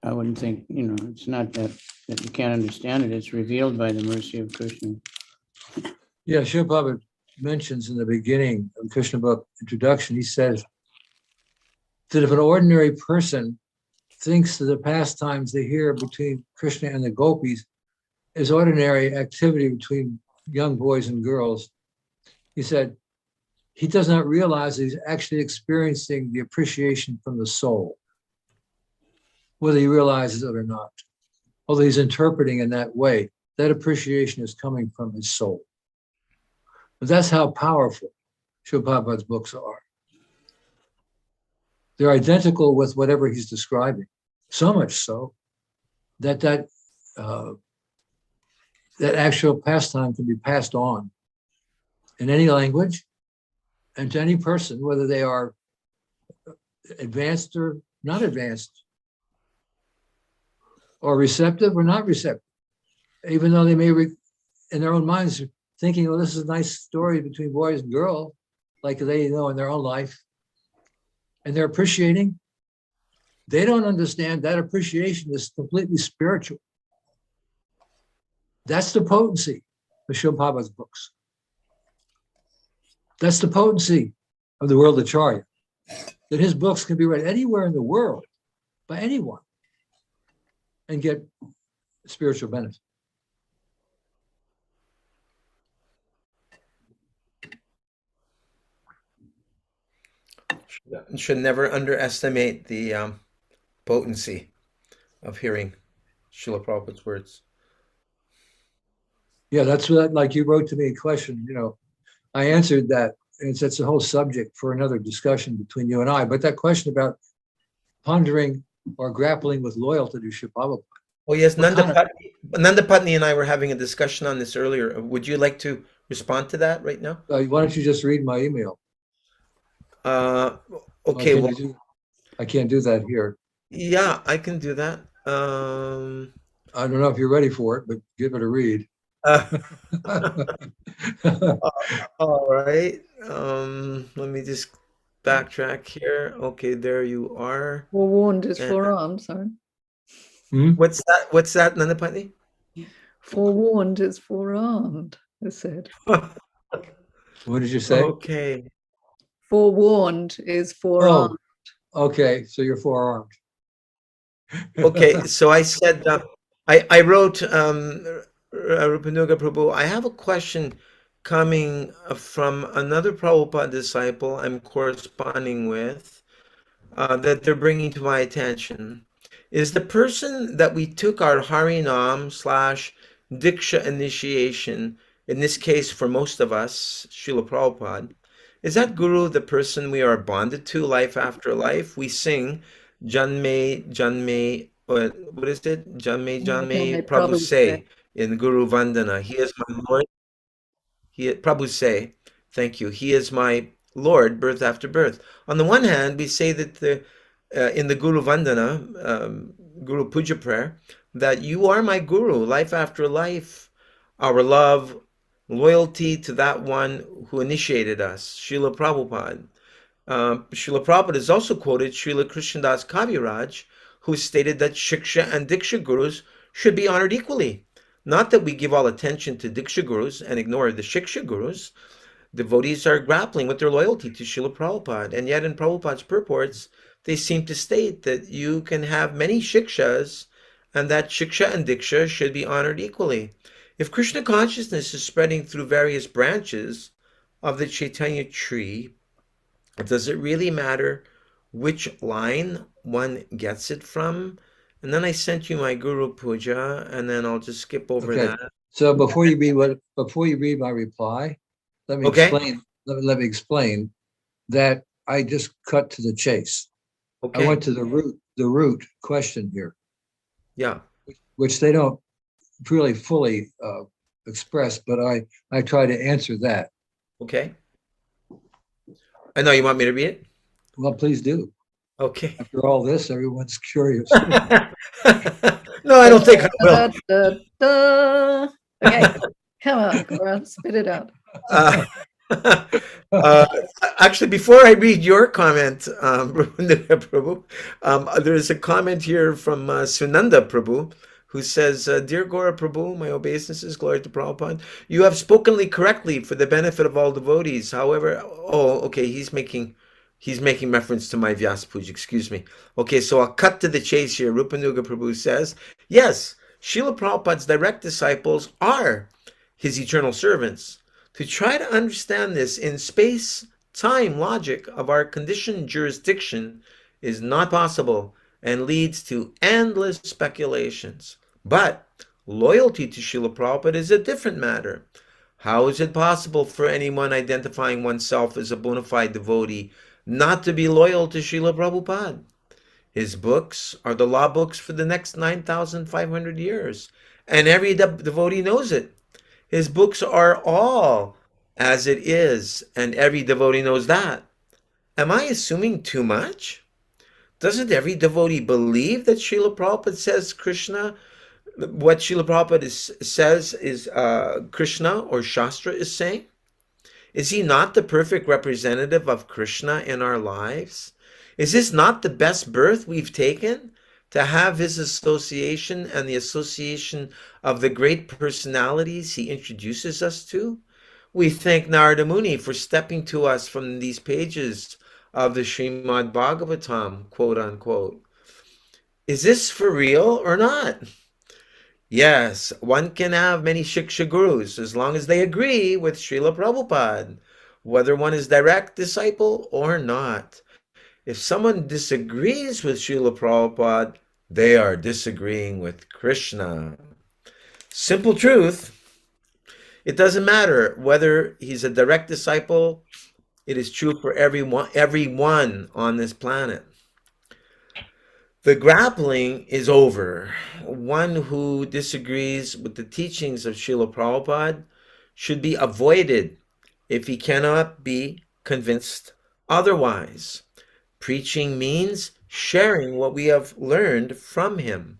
S10: I wouldn't think, it's not that you can't understand it. It's revealed by the mercy of Krishna.
S2: Yeah, Shiv Prabhupada mentions in the beginning of the Krishna book introduction, he says that if an ordinary person thinks that the pastimes they hear between Krishna and the gopis is ordinary activity between young boys and girls, he said he does not realize that he's actually experiencing the appreciation from the soul, whether he realizes it or not. Although he's interpreting in that way, that appreciation is coming from his soul. But that's how powerful Srila Prabhupada's books are. They're identical with whatever he's describing, so much so that actual pastime can be passed on in any language and to any person, whether they are advanced or not advanced, or receptive or not receptive, even though they may, in their own minds, thinking, oh, this is a nice story between boys and girls, like they know in their own life, and they're appreciating. They don't understand that appreciation is completely spiritual. That's the potency. of Srila Prabhupada's books. That's the potency of the World Acharya, that his books can be read anywhere in the world by anyone and get spiritual benefit.
S1: Should never underestimate the potency of hearing Srila Prabhupada's words.
S2: Yeah, that's what, like you wrote to me a question, I answered that. It's a whole subject for another discussion between you and I. But that question about pondering or grappling with loyalty to Srila Prabhupada.
S1: Oh yes,
S2: What kind of-
S1: Nanda Patni and I were having a discussion on this earlier. Would you like to respond to that right now?
S2: Why don't you just read my email?
S1: Okay, well,
S2: I can't do that here.
S1: yeah, I can do that.
S2: I don't know if you're ready for it, but give it a read.
S1: All right. Let me just backtrack here. Okay, there you are.
S4: Forewarned is
S1: And-
S4: forearmed, sorry.
S1: What's that? What's that, Nanda Patni?
S4: Forewarned is forearmed, I said.
S2: What did you say?
S1: Okay.
S4: Forewarned is forearmed.
S2: Okay, so you're forearmed.
S1: Okay, so I said, I wrote, Rupanuga Prabhu, I have a question coming from another Prabhupada disciple I'm corresponding with, that they're bringing to my attention. Is the person that we took our Harinam / Diksha initiation, in this case for most of us, Srila Prabhupada, is that Guru the person we are bonded to life after life? We sing Janme, Janme, what is it? Janme, Janme, Prabhu say in Guru Vandana. He is my Lord. Prabhu say, thank you. He is my Lord, birth after birth. On the one hand, we say that in the Guru Vandana, Guru Puja prayer, that you are my Guru, life after life, our love, loyalty to that one who initiated us, Srila Prabhupada. Srila Prabhupada is also quoted Srila Krishnadas Kaviraj, who stated that Shiksha and Diksha Gurus should be honored equally. Not that we give all attention to Diksha Gurus and ignore the Shiksha Gurus. Devotees are grappling with their loyalty to Srila Prabhupada, and yet in Prabhupada's purports, they seem to state that you can have many Shikshas and that Shiksha and Diksha should be honored equally. If Krishna consciousness is spreading through various branches of the Chaitanya tree, does it really matter which line one gets it from? And then I sent you my Guru Puja, and then I'll just skip over
S2: Okay.
S1: that.
S2: So before you read my reply, let me
S1: Okay.
S2: explain. Let me explain that I just cut to the chase.
S1: Okay.
S2: I went to the root question here,
S1: Yeah.
S2: which they don't really fully express, but I try to answer that.
S1: Okay. I know you want me to read it?
S2: Well, please do.
S1: Okay.
S2: After all this, everyone's curious.
S1: No, I don't think I will.
S4: Da, da, da. Okay, come on, Gaura, spit it out.
S1: Actually, before I read your comment, Prabhu, there's a comment here from Sunanda Prabhu, who says, Dear Gaura Prabhu, my obeisances, glory to Prabhupada. You have spokenly correctly for the benefit of all devotees. However, okay, he's making reference to my Vyasa Puja, excuse me. Okay, so I'll cut to the chase here. Rupanuga Prabhu says, yes, Srila Prabhupada's direct disciples are his eternal servants. To try to understand this in space-time logic of our conditioned jurisdiction is not possible and leads to endless speculations. But loyalty to Srila Prabhupada is a different matter. How is it possible for anyone identifying oneself as a bona fide devotee not to be loyal to Srila Prabhupada? His books are the law books for the next 9,500 years, and every devotee knows it. His books are all as it is, and every devotee knows that. Am I assuming too much? Doesn't every devotee believe that Srila Prabhupada says Krishna, what Srila Prabhupada says is Krishna or Shastra is saying? Is he not the perfect representative of Krishna in our lives? Is this not the best birth we've taken? to have his association and the association of the great personalities he introduces us to. We thank Narada Muni for stepping to us from these pages of the Srimad Bhagavatam, quote unquote. Is this for real or not? Yes, one can have many Shiksha gurus as long as they agree with Srila Prabhupada, whether one is direct disciple or not. If someone disagrees with Srila Prabhupada, they are disagreeing with Krishna. Simple truth. It doesn't matter whether he's a direct disciple. It is true for everyone on this planet. The grappling is over. One who disagrees with the teachings of Srila Prabhupada should be avoided if he cannot be convinced otherwise. Preaching means sharing what we have learned from him.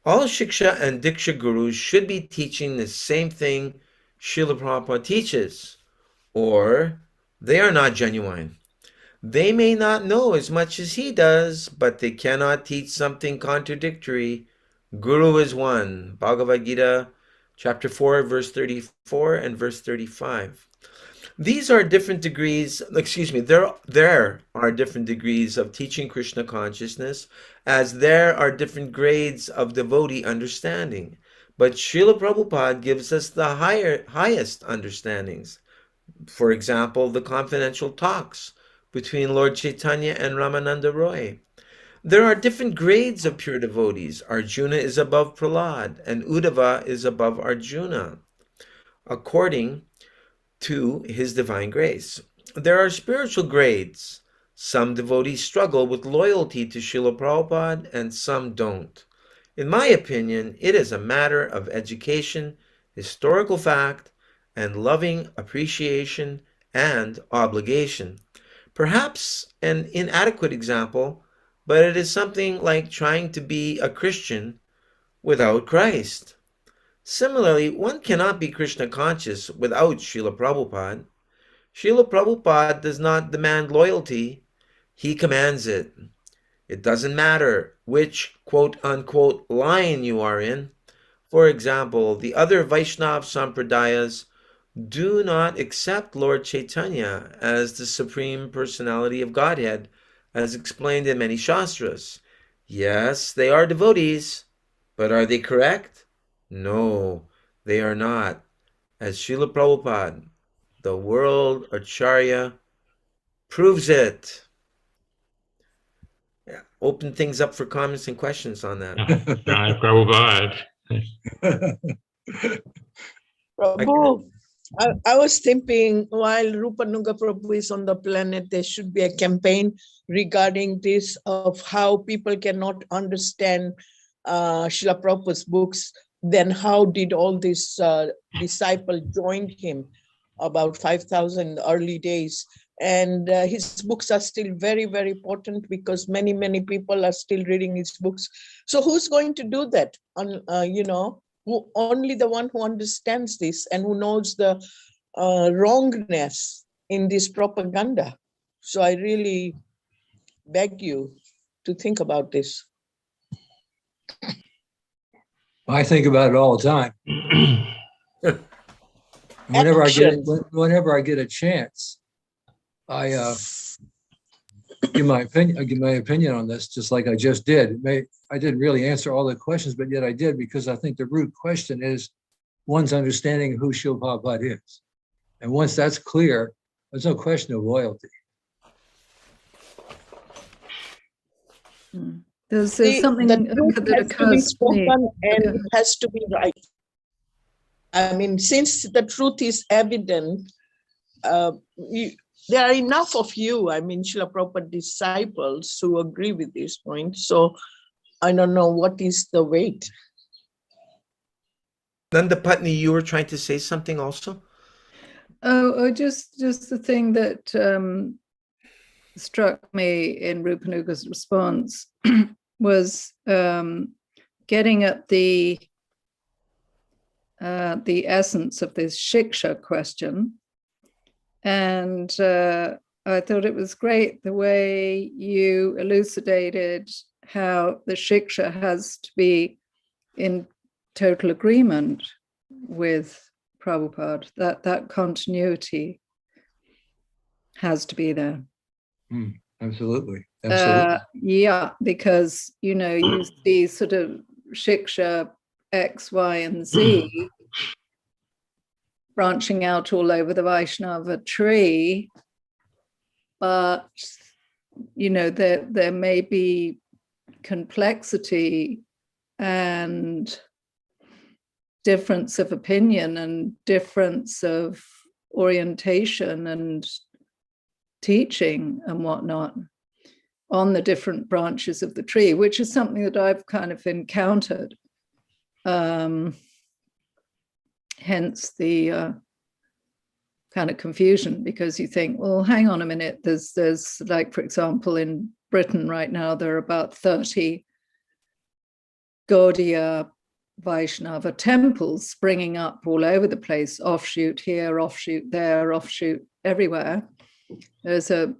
S1: All Shiksha and Diksha gurus should be teaching the same thing Srila Prabhupada teaches, or they are not genuine. They may not know as much as he does, but they cannot teach something contradictory. Guru is one. Bhagavad-Gita, chapter 4, verse 34 and verse 35. These are different degrees, there are different degrees of teaching Krishna consciousness, as there are different grades of devotee understanding. But Srila Prabhupada gives us the highest understandings. For example, the confidential talks between Lord Chaitanya and Ramananda Roy. There are different grades of pure devotees. Arjuna is above Prahlad, and Uddhava is above Arjuna, according to his divine grace. There are spiritual grades. Some devotees struggle with loyalty to Srila Prabhupada, and some don't. In my opinion, it is a matter of education, historical fact, and loving appreciation and obligation. Perhaps an inadequate example, but it is something like trying to be a Christian without Christ. Similarly, one cannot be Krishna conscious without Srila Prabhupada. Srila Prabhupada does not demand loyalty, he commands it. It doesn't matter which quote-unquote line you are in. For example, the other Vaishnav Sampradayas do not accept Lord Chaitanya as the Supreme Personality of Godhead, as explained in many Shastras. Yes, they are devotees, but are they correct? No, they are not. As Srila Prabhupada, the world Acharya, proves it. Yeah, open things up for comments and questions on that.
S3: Jai Prabhupada.
S9: Prabhu, I was thinking while Rupanuga Prabhu is on the planet, there should be a campaign regarding this of how people cannot understand Srila Prabhupada's books. Then how did all these disciples join him about 5,000 early days? And his books are still very, very important because many, many people are still reading his books. So who's going to do that? Only the one who understands this and who knows the wrongness in this propaganda. So I really beg you to think about this.
S2: I think about it all the time. Whenever I get a chance, I give my opinion on this, just like I just did. I didn't really answer all the questions, but yet I did, because I think the root question is one's understanding of who Srila Prabhupada is. And once that's clear, there's no question of loyalty.
S4: There's something
S9: the
S4: that
S9: truth has to be
S4: occurs to me.
S9: spoken and it has to be right. I mean, since the truth is evident, there are enough of you, I mean, Srila Prabhupada disciples who agree with this point. So I don't know what is the weight.
S1: Nanda Patni, you were trying to say something also?
S4: Oh, just the thing that struck me in Rupanuga's response was getting at the essence of this shiksha question. And I thought it was great the way you elucidated how the shiksha has to be in total agreement with Prabhupada, that continuity has to be there.
S2: Absolutely. Absolutely.
S4: Yeah, because, you know, you see sort of shiksha X, Y, and Z branching out all over the Vaishnava tree, but, you know, there may be complexity and difference of opinion and difference of orientation and teaching and whatnot on the different branches of the tree, which is something that I've kind of encountered. Hence the kind of confusion, because you think, well, hang on a minute, there's like, for example, in Britain right now, there are about 30 Gaudiya Vaishnava temples springing up all over the place, offshoot here, offshoot there, offshoot everywhere. There's a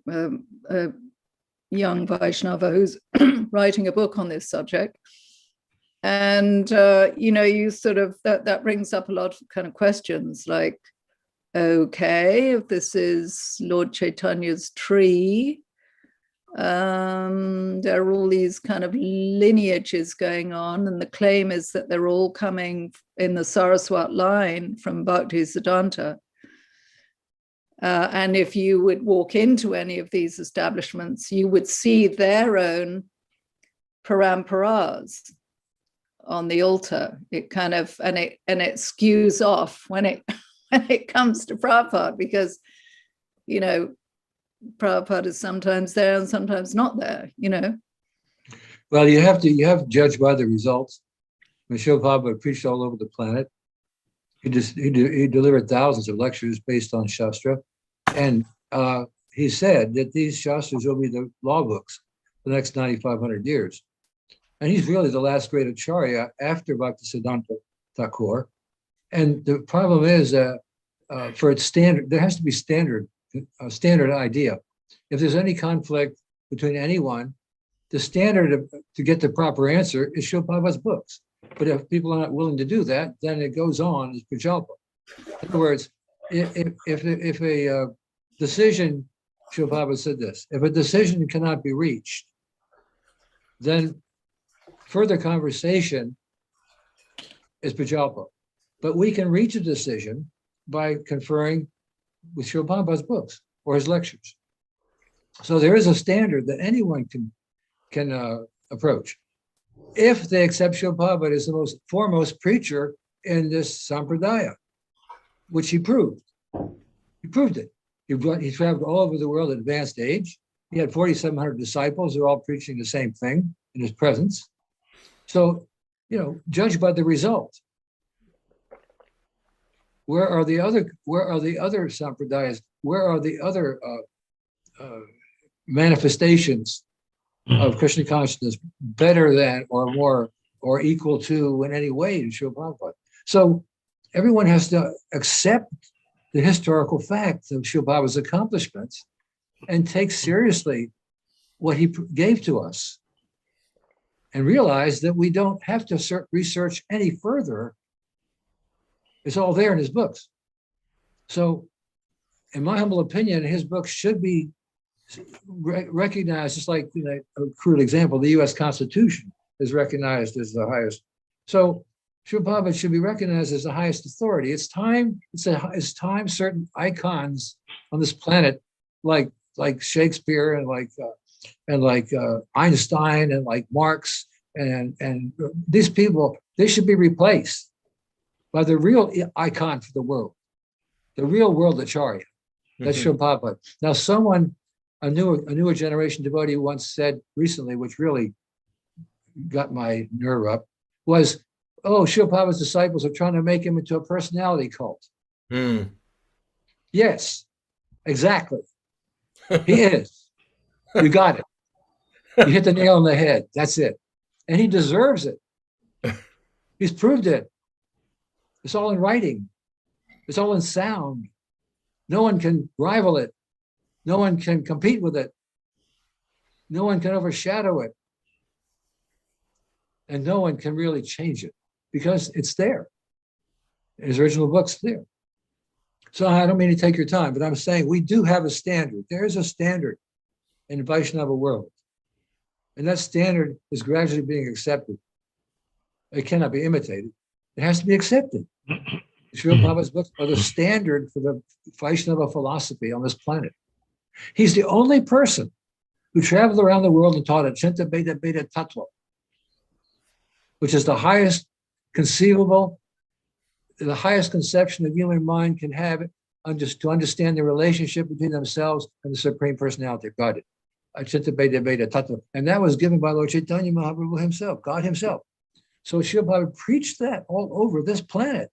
S4: young Vaishnava who's writing a book on this subject. And, you know, you sort of, that brings up a lot of kind of questions like, okay, if this is Lord Chaitanya's tree, there are all these kind of lineages going on, and the claim is that they're all coming in the Saraswat line from Bhaktisiddhanta. And if you would walk into any of these establishments, you would see their own paramparas on the altar. It kind of, and it skews off when it comes to Prabhupada, because, you know, Prabhupada is sometimes there and sometimes not there, you know.
S2: Well, you have to judge by the results. Srila Prabhupada preached all over the planet. He delivered thousands of lectures based on Shastra. And he said that these Shastras will be the law books for the next 9,500 years. And he's really the last great Acharya after Bhaktisiddhanta Thakur. And the problem is for its standard, there has to be a standard idea. If there's any conflict between anyone, the standard to get the proper answer is Srila Prabhupada's books. But if people are not willing to do that, then it goes on as Prajalpa. In other words, if a decision, Srila Prabhupada said this, if a decision cannot be reached, then further conversation is Prajalpa. But we can reach a decision by conferring with Srila Prabhupada's books or his lectures. So there is a standard that anyone can approach, if they accept Srila Prabhupada as the most foremost preacher in this sampradaya, which he proved. He proved it. He traveled all over the world at advanced age. He had 4,700 disciples who are all preaching the same thing in his presence. So, you know, judge by the result. Where are the other sampradayas? Where are the other manifestations of Krishna consciousness better than or more or equal to in any way in Srila Prabhupada? So everyone has to accept the historical fact of Srila Prabhupada's accomplishments and take seriously what he gave to us, and realize that we don't have to research any further. It's all there in his books. So in my humble opinion, his books should be recognized, just like, you know, a crude example, the US Constitution is recognized as the highest. So Srila Prabhupada should be recognized as the highest authority. It's time certain icons on this planet, like Shakespeare and like Einstein and like Marx and these people, they should be replaced by the real icon for the world, the real world Acharya. That's Srila Prabhupada. Now, a newer generation devotee once said recently, which really got my nerve up, was, oh, Srila Prabhupada's disciples are trying to make him into a personality cult. Yes, exactly. He is. You got it. You hit the nail on the head. That's it. And he deserves it. He's proved it. It's all in writing. It's all in sound. No one can rival it. No one can compete with it. No one can overshadow it. And no one can really change it because it's there. His original book's there. So I don't mean to take your time, but I'm saying we do have a standard. There is a standard in the Vaishnava world. And that standard is gradually being accepted. It cannot be imitated. It has to be accepted. Srila Prabhupada's books are the standard for the Vaishnava philosophy on this planet. He's the only person who traveled around the world and taught a Chinta Beta Beta Tattva, which is the highest conceivable, the highest conception the human mind can have to understand the relationship between themselves and the Supreme Personality of Godhead. Achinta Beta Beta Tattva. And that was given by Lord Chaitanya Mahaprabhu himself, God himself. So Srila Prabhupada preached that all over this planet.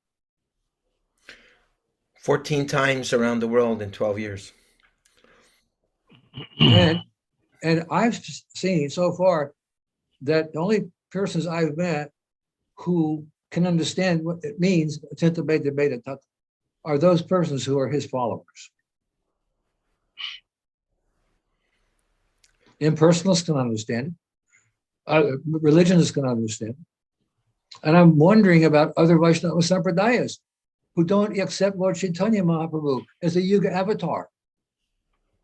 S1: 14 times around the world in 12 years.
S2: And I've seen so far that the only persons I've met who can understand what it means, Achinta Beta Beta Tattva, are those persons who are his followers. Impersonalists can understand it. Religionists can understand it. And I'm wondering about other Vaishnava Sampradayas who don't accept Lord Chaitanya Mahaprabhu as a Yuga avatar,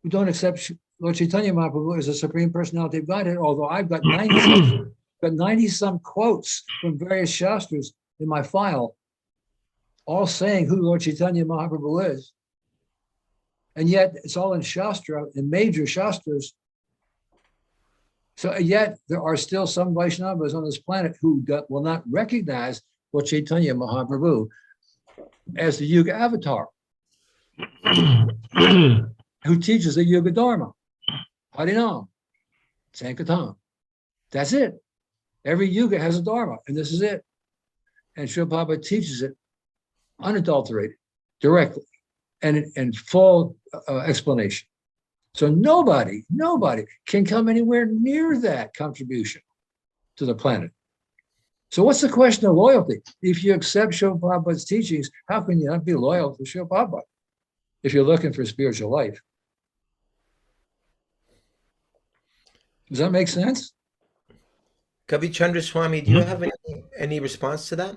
S2: who don't accept Lord Chaitanya Mahaprabhu as a Supreme Personality of Godhead, although I've got 90 some quotes from various Shastras in my file, all saying who Lord Chaitanya Mahaprabhu is. And yet it's all in Shastra, in major Shastras. So yet there are still some Vaishnavas on this planet who will not recognize Lord Chaitanya Mahaprabhu as the Yuga avatar, who teaches the Yuga Dharma, Harinam, Sankirtan. That's it. Every Yuga has a Dharma, and this is it. And Srila Prabhupada teaches it unadulterated, directly, and in full explanation. So nobody can come anywhere near that contribution to the planet. So what's the question of loyalty? If you accept Srila Prabhupada's teachings, how can you not be loyal to Srila Prabhupada if you're looking for spiritual life? Does that make sense?
S1: Kavi Chandraswami, do you have any response to that?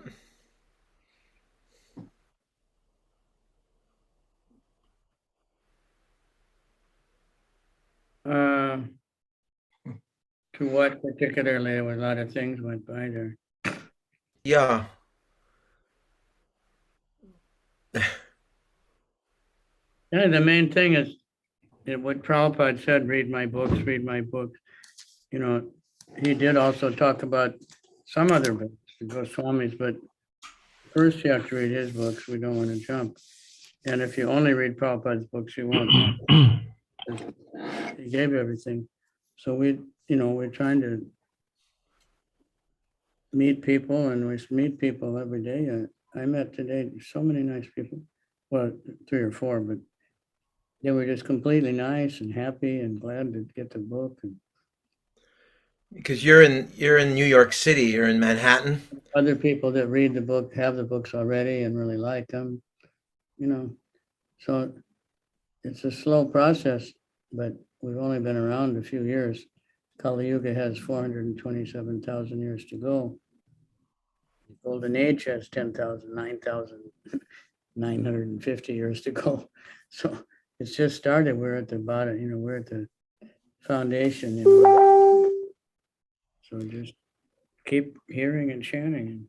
S10: To what particularly? There were a lot of things went by there.
S1: Yeah.
S10: Yeah, the main thing is what Prabhupada said, read my books, read my books. You know, he did also talk about some other books, the Goswamis, but first you have to read his books. We don't want to jump. And if you only read Prabhupada's books, you won't. He gave everything. So we're trying to meet people, and we meet people every day. I met today so many nice people. Well, 3 or 4, but they were just completely nice and happy and glad to get the book. And
S1: because you're in New York City, you're in Manhattan.
S10: Other people that read the book have the books already and really like them, So it's a slow process, but we've only been around a few years. Kali Yuga has 427,000 years to go. The Golden Age has 9,950 years to go. So it's just started. We're at the bottom, we're at the foundation. So just keep hearing and chanting.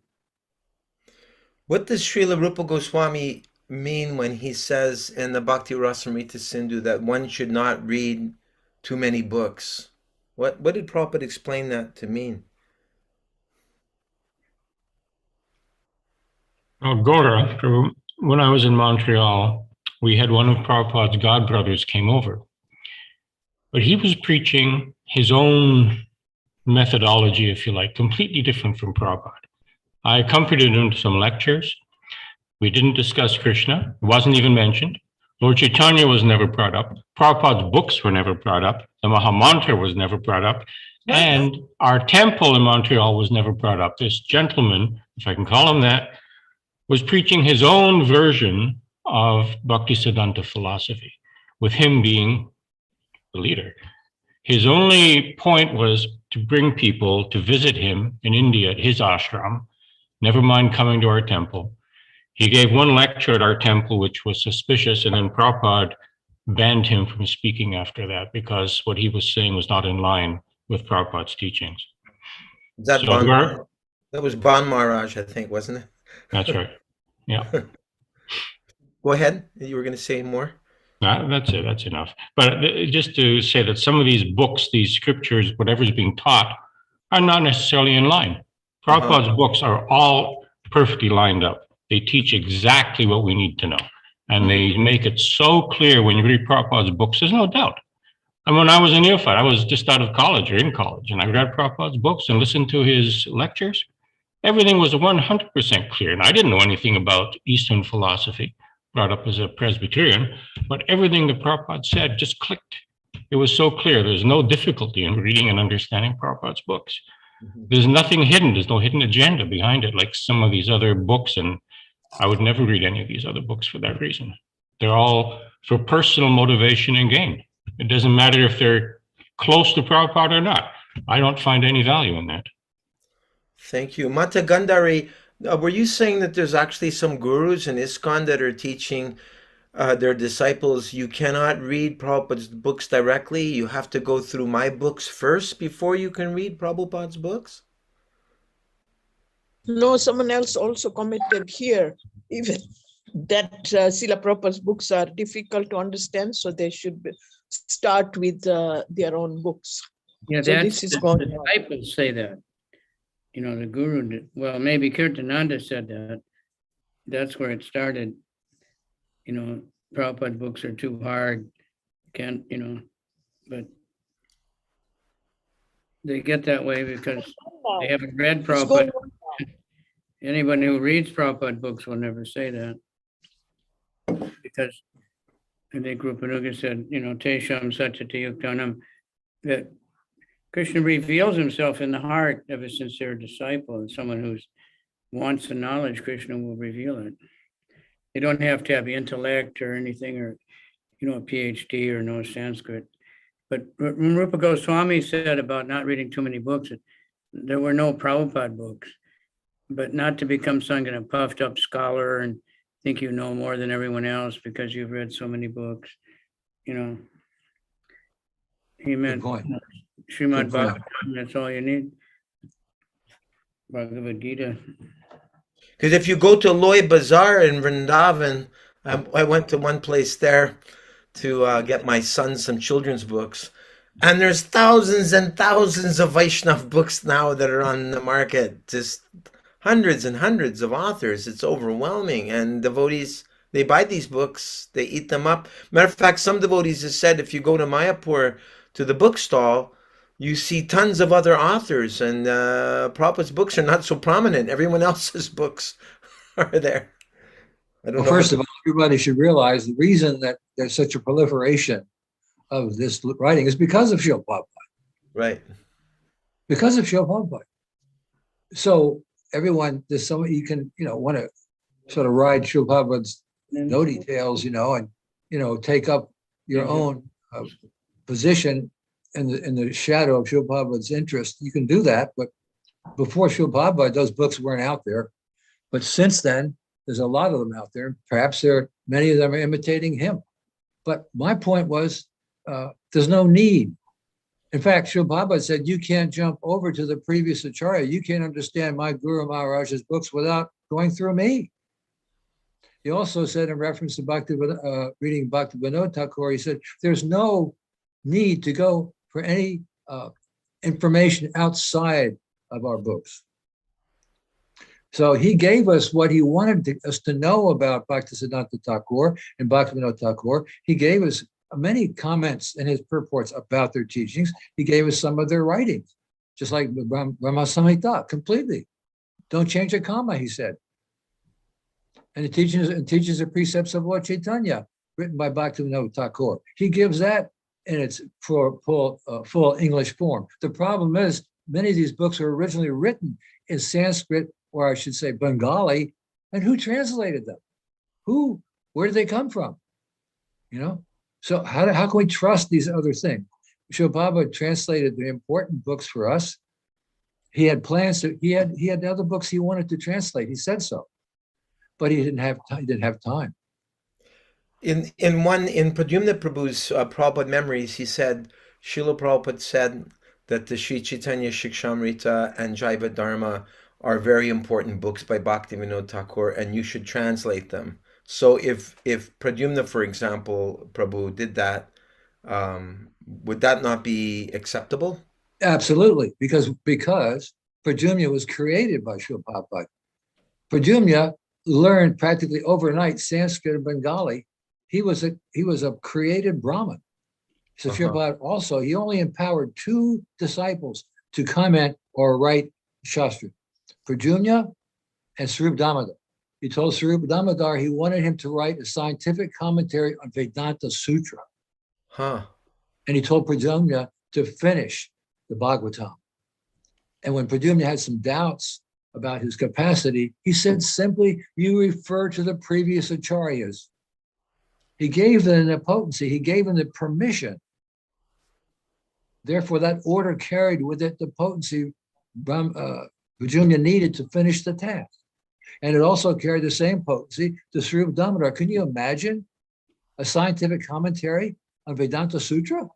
S1: What does Srila Rupa Goswami mean when he says in the Bhakti Rasamrita Sindhu that one should not read too many books? What did Prabhupada explain that to mean?
S3: Well, Gaura, when I was in Montreal, we had one of Prabhupada's godbrothers came over. But he was preaching his own methodology, if you like, completely different from Prabhupada. I accompanied him to some lectures. We didn't discuss Krishna. It wasn't even mentioned. Lord Chaitanya was never brought up. Prabhupada's books were never brought up. The Mahamantra was never brought up. And our temple in Montreal was never brought up. This gentleman, if I can call him that, was preaching his own version of Bhaktisiddhanta philosophy, with him being the leader. His only point was to bring people to visit him in India at his ashram, never mind coming to our temple. He gave one lecture at our temple, which was suspicious, and then Prabhupada banned him from speaking after that because what he was saying was not in line with Prabhupada's teachings.
S1: That
S3: So
S1: that was Ban Maharaj, I think, wasn't it?
S3: that's right. Yeah.
S1: Go ahead. You were going to say more?
S3: That's it. That's enough. But just to say that some of these books, these scriptures, whatever's being taught, are not necessarily in line. Prabhupada's books are all perfectly lined up. They teach exactly what we need to know. And they make it so clear when you read Prabhupada's books, there's no doubt. And when I was a neophyte, I was just out of college or in college, and I read Prabhupada's books and listened to his lectures. Everything was 100% clear. And I didn't know anything about Eastern philosophy, brought up as a Presbyterian, but everything that Prabhupada said just clicked. It was so clear. There's no difficulty in reading and understanding Prabhupada's books. There's nothing hidden. There's no hidden agenda behind it, like some of these other books. And I would never read any of these other books for that reason. They're all for personal motivation and gain. It doesn't matter if they're close to Prabhupada or not. I don't find any value in that.
S1: Thank you. Mata Gandhari, were you saying that there's actually some gurus in ISKCON that are teaching their disciples, you cannot read Prabhupada's books directly, you have to go through my books first before you can read Prabhupada's books?
S9: No, someone else also commented here, even that Srila Prabhupada's books are difficult to understand, so they should start with their own books.
S10: Yeah,
S9: So
S10: that's,
S9: this is
S10: the
S9: going on.
S10: disciples say that. You know, the guru did, well, maybe Kirtananda said that. That's where it started. You know, Prabhupada books are too hard, can't, you know, but they get that way because they haven't read
S9: It's going
S10: Prabhupada.
S9: on now.
S10: Anyone who reads Prabhupada books will never say that. Because I think Rupanuga said, you know, Tesham Satyati Yuktanam, that Krishna reveals himself in the heart of a sincere disciple, and someone who wants the knowledge, Krishna will reveal it. They don't have to have intellect or anything, or, you know, a PhD or no Sanskrit. But when Rupa Goswami said about not reading too many books, there were no Prabhupada books, but not to become some kind of puffed up scholar and think you know more than everyone else because you've read so many books, you know. He meant
S2: point.
S10: Srimad
S2: Good point.
S10: Bhagavatam, that's all you need. Bhagavad-Gita.
S1: Because if you go to Loy Bazaar in Vrindavan, I went to one place there to get my son some children's books. And there's thousands and thousands of Vaishnav books now that are on the market. Just hundreds and hundreds of authors. It's overwhelming. And devotees, they buy these books, they eat them up. Matter of fact, some devotees have said if you go to Mayapur to the bookstall, you see tons of other authors, and Prabhupada's books are not so prominent. Everyone else's books are there. I don't
S2: Well,
S1: know.
S2: first of all, everybody should realize the reason that there's such a proliferation of this writing is because of Srila Prabhupada.
S1: Right.
S2: Because of Srila Prabhupada. So everyone, there's someone you can, you know, want to sort of ride Srila Prabhupada's no details, you know, and, you know, take up your own position in the shadow of Srila Prabhupada's interest. You can do that, but before Srila Prabhupada, those books weren't out there. But since then, there's a lot of them out there. Perhaps many of them are imitating him. But my point was, there's no need. In fact, Srila Prabhupada said, you can't jump over to the previous acharya. You can't understand my Guru Maharaj's books without going through me. He also said in reference to reading Bhakti-Vinod Thakur, he said, there's no need to go for any information outside of our books. So he gave us what he wanted us to know about Bhaktisiddhanta Thakur and Bhakti-Vinod Thakur. He gave us many comments in his purports about their teachings. He gave us some of their writings, just like Brahma Samhita, completely. Don't change a comma, he said. And it teaches the precepts of Lord Chaitanya, written by Bhakti-Vinod Thakur. He gives that in its full English form. The problem is many of these books were originally written in Sanskrit, or I should say Bengali, and who translated them? Where did they come from? You know? So how can we trust these other things? Srila Prabhupada translated the important books for us. He had plans to, he had other books he wanted to translate. He said so, but he didn't have time.
S1: In Pradyumna Prabhu's Prabhupada memories, he said, Srila Prabhupada said that the Sri Chaitanya Shikshamrita and Jaiva Dharma are very important books by Bhaktivinoda Thakur, and you should translate them. So if Pradyumna, for example, Prabhu did that, would that not be acceptable?
S2: Absolutely, because Pradyumna was created by Srila Prabhupada. Pradyumna learned practically overnight Sanskrit and Bengali. He was a created Brahmin. So Srila Prabhupada also, he only empowered 2 disciples to comment or write Shastra, Pradyumna and Swarup Damodar. He told Swarup Damodar he wanted him to write a scientific commentary on Vedanta Sutra. And he told Pradyumna to finish the Bhagavatam. And when Pradyumna had some doubts about his capacity, he said simply, you refer to the previous acharyas. He gave them the potency, he gave them the permission. Therefore, that order carried with it the potency Pradyumna needed to finish the task. And it also carried the same potency to Swarup Damodar. Can you imagine a scientific commentary on Vedanta Sutra?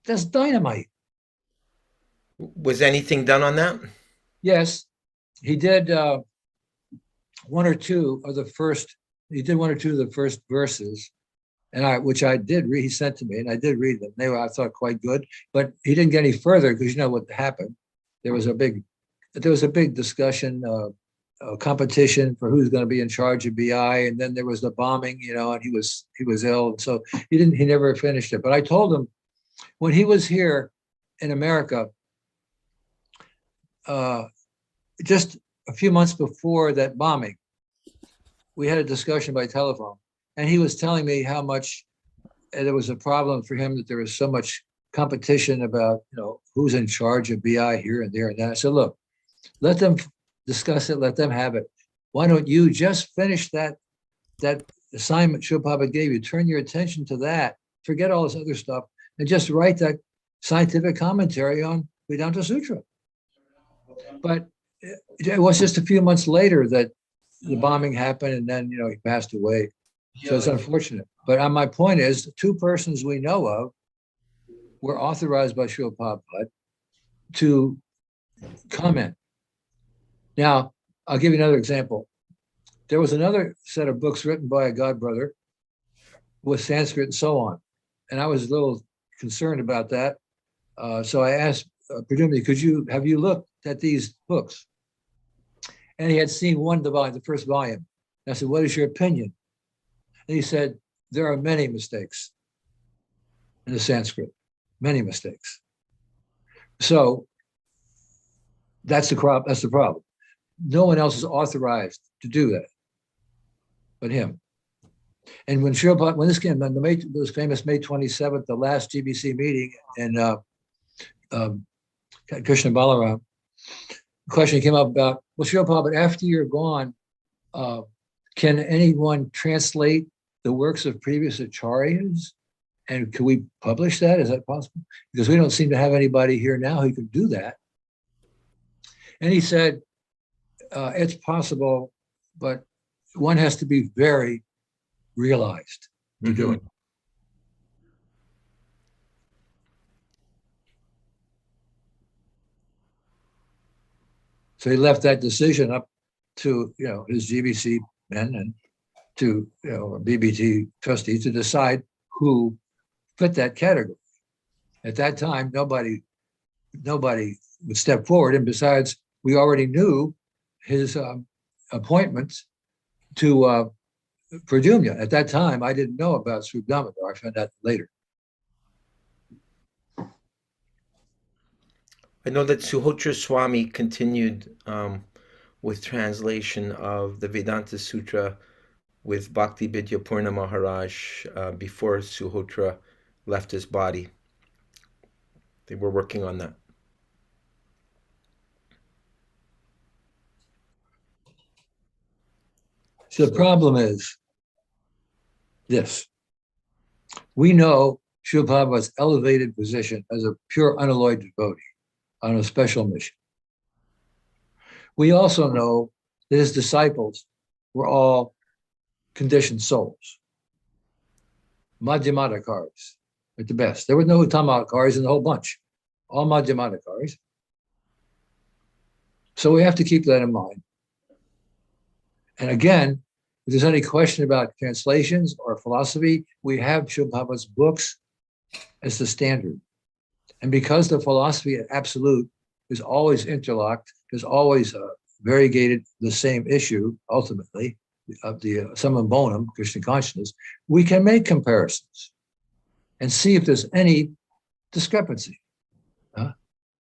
S2: That's dynamite.
S1: Was anything done on that?
S2: Yes, he did one or two of the first verses, and which I did read. He sent to me, and I did read them. They were, I thought, quite good. But he didn't get any further because you know what happened. There was a big discussion, competition for who's going to be in charge of BI, and then there was the bombing, and he was ill, so he never finished it. But I told him when he was here in America, just a few months before that bombing, we had a discussion by telephone, and he was telling me how much there was a problem for him, that there was so much competition about, who's in charge of BI here and there and that. I said, look, let them discuss it, let them have it. Why don't you just finish that assignment Srila Prabhupada gave you, turn your attention to that, forget all this other stuff, and just write that scientific commentary on Vedanta Sutra. But it was just a few months later that the bombing happened, and then, he passed away. So it's unfortunate. But my point is, the 2 persons we know of were authorized by Srila Prabhupada to comment. Now, I'll give you another example. There was another set of books written by a godbrother with Sanskrit and so on. And I was a little concerned about that. So I asked Pradyumna, have you looked at these books? And he had seen the first volume. I said, what is your opinion? And he said, there are many mistakes in the Sanskrit, many mistakes. So that's the problem. No one else is authorized to do that but him. And when this came, those famous May 27th, the last GBC meeting in Krishna Balaram, the question came up about, well, Srila Prabhupada, after you're gone, can anyone translate the works of previous acharyas? And can we publish that? Is that possible? Because we don't seem to have anybody here now who could do that. And he said, it's possible, but one has to be very realized to do it. So he left that decision up to his GBC men and to BBT trustees to decide who fit that category. At that time, nobody would step forward, and besides, we already knew his appointments to Pradyumna. At that time, I didn't know about Swarup Damodar. I found out later.
S1: I know that Suhotra Swami continued with translation of the Vedanta Sutra with Bhakti Vidya Purna Maharaj before Suhotra left his body. They were working on that.
S2: So the problem is this. We know Srila Prabhupada's elevated position as a pure unalloyed devotee on a special mission. We also know that his disciples were all conditioned souls, Madhyamadakaris at the best. There were no Uttamadakaris in the whole bunch, all Madhyamadakaris. So we have to keep that in mind. And again, if there's any question about translations or philosophy, we have Srila Prabhupada's books as the standard. And because the philosophy at absolute is always interlocked, is always variegated the same issue, ultimately, of the summum bonum, Krishna consciousness, we can make comparisons and see if there's any discrepancy. But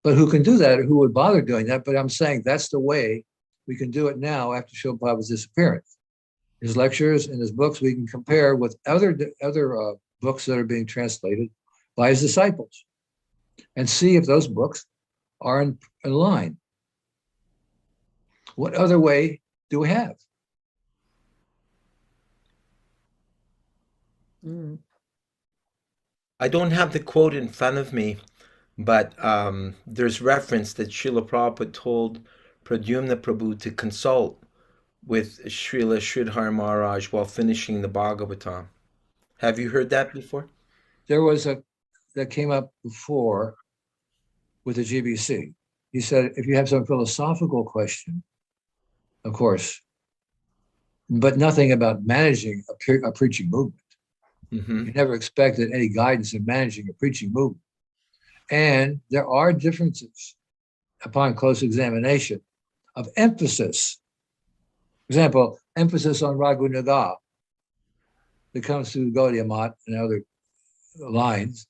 S2: who can do that, or who would bother doing that? But I'm saying that's the way we can do it now after Srila Prabhupada's disappearance. His lectures and his books, we can compare with other books that are being translated by his disciples and see if those books are in line. What other way do we have?
S1: I don't have the quote in front of me, but there's reference that Srila Prabhupada told Pradyumna Prabhu to consult with Srila Sridhar Maharaj while finishing the Bhagavatam. Have you heard that before?
S2: There was that came up before with the GBC. He said, if you have some philosophical question, of course, but nothing about managing a preaching movement.
S1: Mm-hmm.
S2: You never expected any guidance in managing a preaching movement. And there are differences upon close examination of emphasis. For example, emphasis on Raghunaga that comes through Gaudiya Mat and other lines,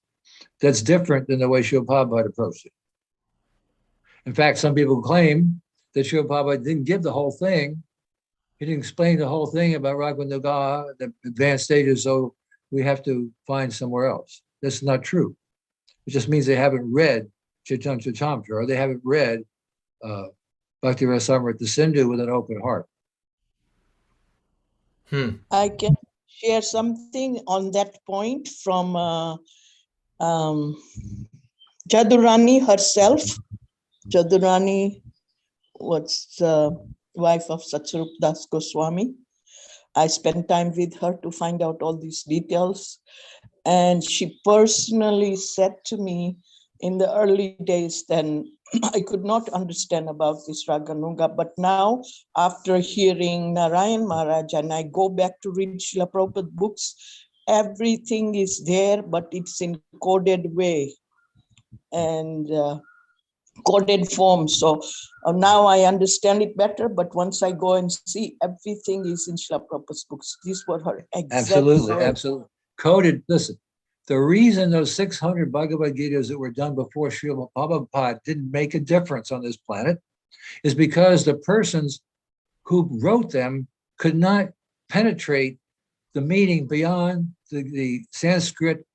S2: that's different than the way Srila Prabhupada approached it. In fact, some people claim that Srila Prabhupada didn't give the whole thing. He didn't explain the whole thing about Raghunaga, the advanced stages, so we have to find somewhere else. That's not true. It just means they haven't read Chaitanya Charitamrita, or they haven't read Bhakti Rasamrita Sindhu with an open heart.
S9: I can share something on that point from Jadurani herself. Jadurani was the wife of Satsarup Das Goswami. I spent time with her to find out all these details. And she personally said to me in the early days, then I could not understand about this Raganuga, but now after hearing Narayan Maharaj and I go back to read Srila Prabhupada books, everything is there, but it's in coded way and coded form. So now I understand it better, but once I go and see, everything is in Srila Prabhupada's books. These were her exact
S2: Absolutely,
S9: words.
S2: absolutely. Coded, listen, the reason those 600 Bhagavad-Gitas that were done before Srila Prabhupada didn't make a difference on this planet is because the persons who wrote them could not penetrate the meaning beyond the Sanskrit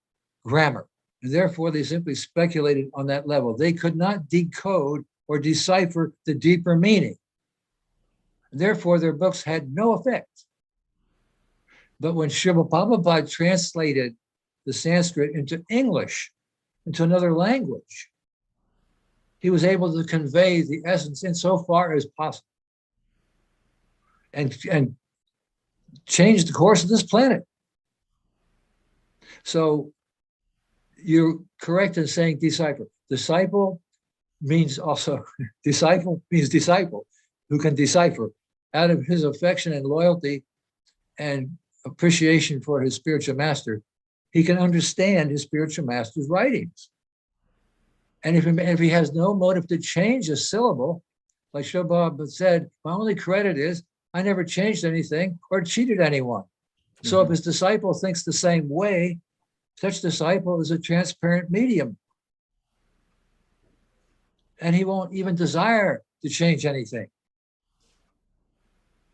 S2: grammar. And therefore, they simply speculated on that level. They could not decode or decipher the deeper meaning. And therefore, their books had no effect. But when Srila Prabhupada translated the Sanskrit into English, into another language, he was able to convey the essence insofar as possible and change the course of this planet. So you're correct in saying decipher. Disciple means also, disciple means disciple who can decipher out of his affection and loyalty and appreciation for his spiritual master. He can understand his spiritual master's writings. And if he has no motive to change a syllable, like Srila Prabhupada said, my only credit is I never changed anything or cheated anyone. So if his disciple thinks the same way, such disciple is a transparent medium. And he won't even desire to change anything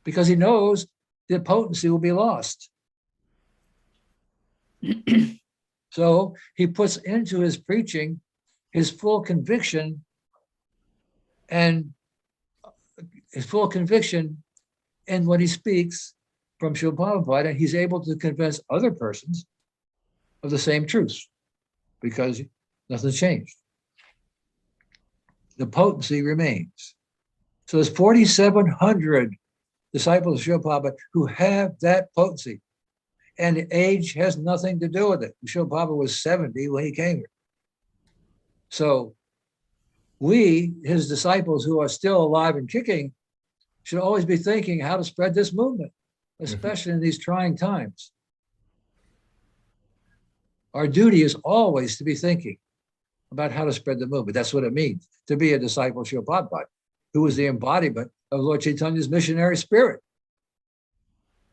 S2: because he knows the potency will be lost. So he puts into his preaching his full conviction and his full conviction in what he speaks from Srila Prabhupada, and he's able to convince other persons of the same truths. because nothing's changed. The potency remains. So there's 4,700 disciples of Srila Prabhupada who have that potency. And age has nothing to do with it. Srila Prabhupada was 70 when he came here. So we, his disciples who are still alive and kicking, should always be thinking how to spread this movement, especially in these trying times. Our duty is always to be thinking about how to spread the movement. That's what it means to be a disciple of Srila Prabhupada, who is the embodiment of Lord Chaitanya's missionary spirit.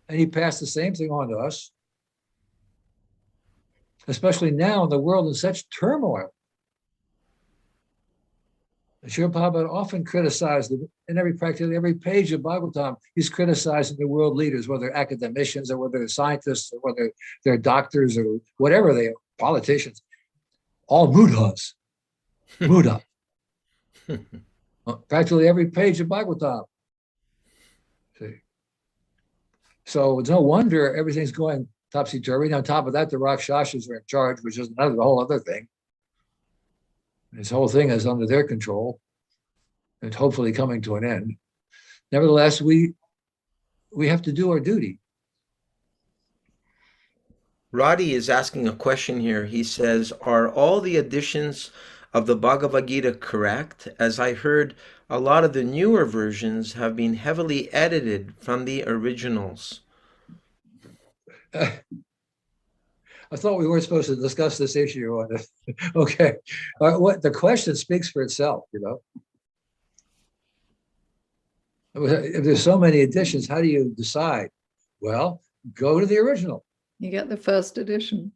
S2: And he passed the same thing on to us, especially now in the world in such turmoil. Srila Prabhupada often criticized, in practically every page of Bhagavatam, he's criticizing the world leaders, whether they're academicians or whether they're scientists or whether they're doctors or whatever they are, politicians, all mudhas, Buddha. Practically every page of Bhagavatam. See? So it's no wonder everything's going topsy-turvy. And on top of that, the Rakshasas are in charge, which is another whole other thing. This whole thing is under their control and hopefully coming to an end. Nevertheless, we have to do our duty.
S1: Roddy is asking a question here. He says, are all the editions of the Bhagavad-Gita correct? As I heard, a lot of the newer versions have been heavily edited from the originals.
S2: I thought we weren't supposed to discuss this issue on it. Okay. What the question speaks for itself, you know. If there's so many editions, how do you decide? Well, go to the original.
S4: You get the first edition.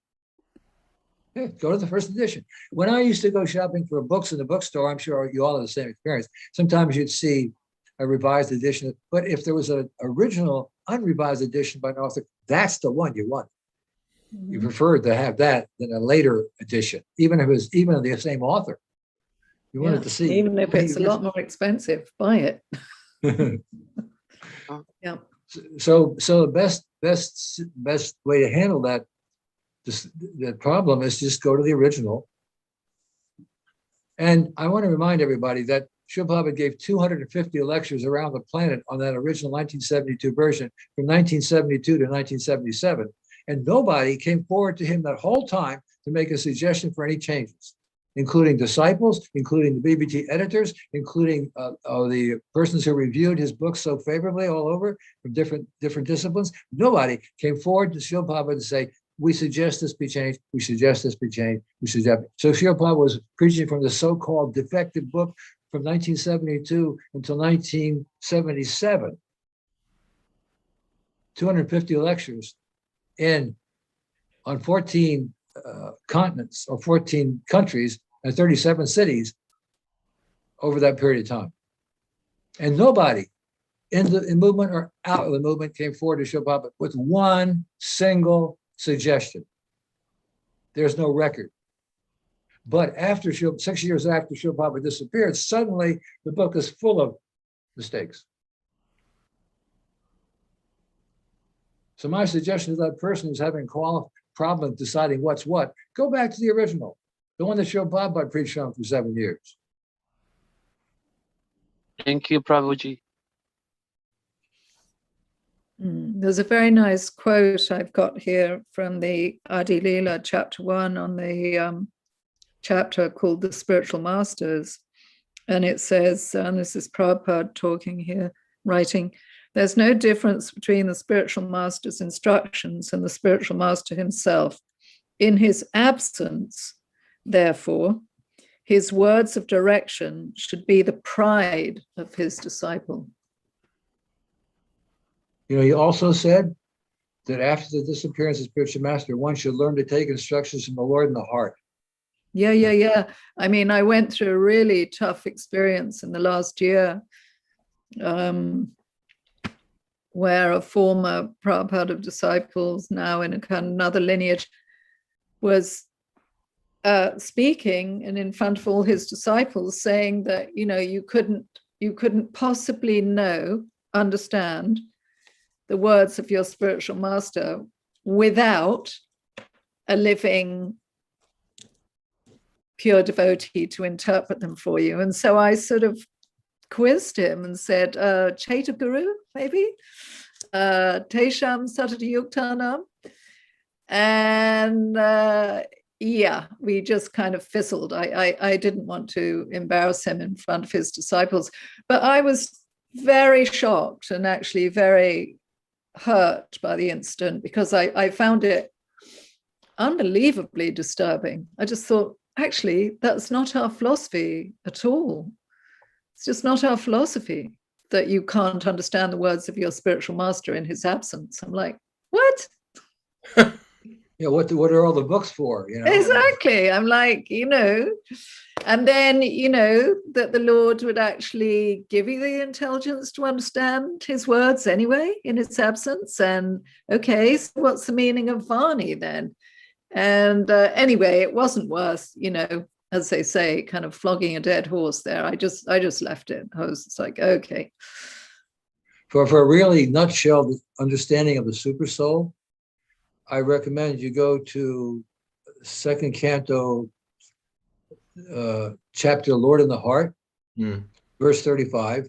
S2: Yeah, go to the first edition. When I used to go shopping for books in the bookstore, I'm sure you all have the same experience. Sometimes you'd see a revised edition, but if there was an original, unrevised edition by an author, that's the one you want. You preferred to have that than a later edition, even if it was even the same author. You wanted to see,
S4: even if it's a lot more expensive, buy it. Yeah.
S2: So the best way to handle that problem is just go to the original. And I want to remind everybody that Srila Prabhupada gave 250 lectures around the planet on that original 1972 version from 1972 to 1977. And nobody came forward to him that whole time to make a suggestion for any changes, including disciples, including the BBT editors, including the persons who reviewed his books so favorably all over from different disciplines. Nobody came forward to Srila Prabhupada to say, we suggest this be changed, we suggest this be changed, we suggest. So Srila Prabhupada was preaching from the so-called defective book from 1972 until 1977. 250 lectures on 14 continents or 14 countries and 37 cities over that period of time. And nobody in the movement or out of the movement came forward to Srila Prabhupada with one single suggestion. There's no record. But 6 years after Srila Prabhupada disappeared, suddenly the book is full of mistakes. So my suggestion to that person who's having a problem deciding what's what, go back to the original, the one that Srila Prabhupada preached on for 7 years.
S5: Thank you, Prabhuji.
S4: There's a very nice quote I've got here from the Adi Leela chapter 1 on the chapter called The Spiritual Masters. And it says, and this is Prabhupada talking here, writing, there's no difference between the spiritual master's instructions and the spiritual master himself. In his absence, therefore, his words of direction should be the pride of his disciple.
S2: You know, he also said that after the disappearance of spiritual master, one should learn to take instructions from the Lord in the heart.
S4: Yeah. I mean, I went through a really tough experience in the last year, where a former Prabhupada of disciples, now in a kind of another lineage, was speaking and in front of all his disciples saying that, you know, you couldn't possibly understand the words of your spiritual master without a living pure devotee to interpret them for you. And so I sort of quizzed him and said, Chaita Guru, maybe? Tesham Satata Yuktanam. And yeah, we just kind of fizzled. I didn't want to embarrass him in front of his disciples, but I was very shocked and actually very hurt by the incident, because I found it unbelievably disturbing. I just thought, actually, that's not our philosophy at all. It's just not our philosophy that you can't understand the words of your spiritual master in his absence. I'm like, what?
S2: Yeah, what are all the books for? You know,
S4: Exactly. I'm like, and then, that the Lord would actually give you the intelligence to understand his words anyway in his absence. And okay, so what's the meaning of Vani then? And anyway, it wasn't worth, as they say, kind of flogging a dead horse there. I just left it. I was just like, okay.
S2: For a really nutshell understanding of the super soul, I recommend you go to second canto, chapter Lord in the Heart, verse 35,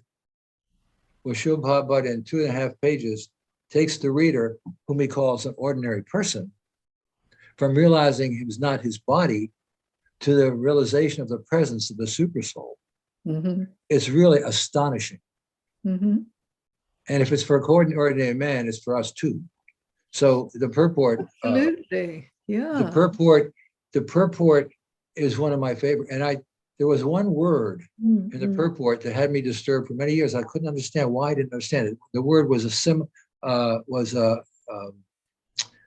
S2: where Srila Prabhupada in 2.5 pages takes the reader, whom he calls an ordinary person, from realizing he was not his body to the realization of the presence of the super soul.
S4: Mm-hmm.
S2: It's really astonishing.
S4: Mm-hmm.
S2: And if it's for an ordinary man, it's for us too. So the purport,
S4: absolutely, yeah.
S2: The purport is one of my favorite. And there was one word in the purport that had me disturbed for many years. I couldn't understand why I didn't understand it. The word was the Srila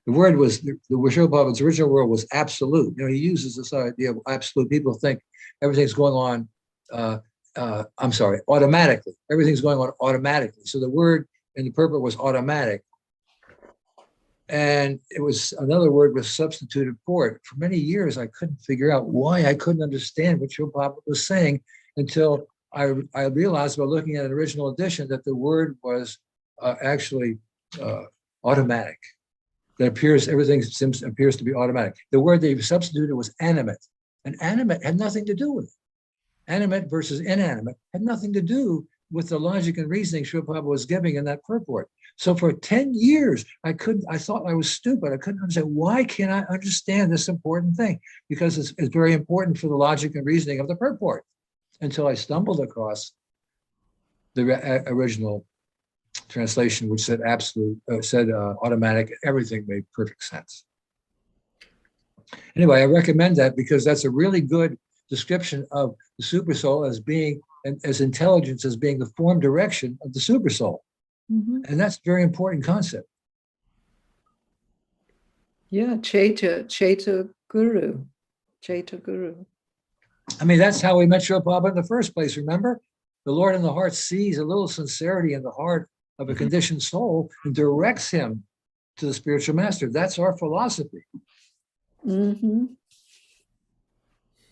S2: Prabhupada's original word was absolute. He uses this idea of absolute. People think everything's going on, automatically. Everything's going on automatically. So the word in the purport was automatic. And it was another word was substituted for it. For many years, I couldn't figure out why I couldn't understand what Srila Prabhupada was saying until I realized by looking at an original edition that the word was actually automatic. That everything appears to be automatic. The word they substituted was animate, and animate had nothing to do with it. Animate versus inanimate had nothing to do with the logic and reasoning Srila Prabhupada was giving in that purport. So for 10 years, I thought I was stupid. I couldn't understand, why can't I understand this important thing? Because it's very important for the logic and reasoning of the purport. Until I stumbled across the original translation, which said automatic. Everything made perfect sense. Anyway, I recommend that because that's a really good description of the super soul as being, as intelligence as being the form direction of the super soul. Mm-hmm. And that's a very important concept.
S4: Yeah, Chaita Guru.
S2: I mean, that's how we met Srila Prabhupada in the first place, remember? The Lord in the heart sees a little sincerity in the heart of a conditioned soul and directs him to the spiritual master. That's our philosophy.
S4: Mm-hmm.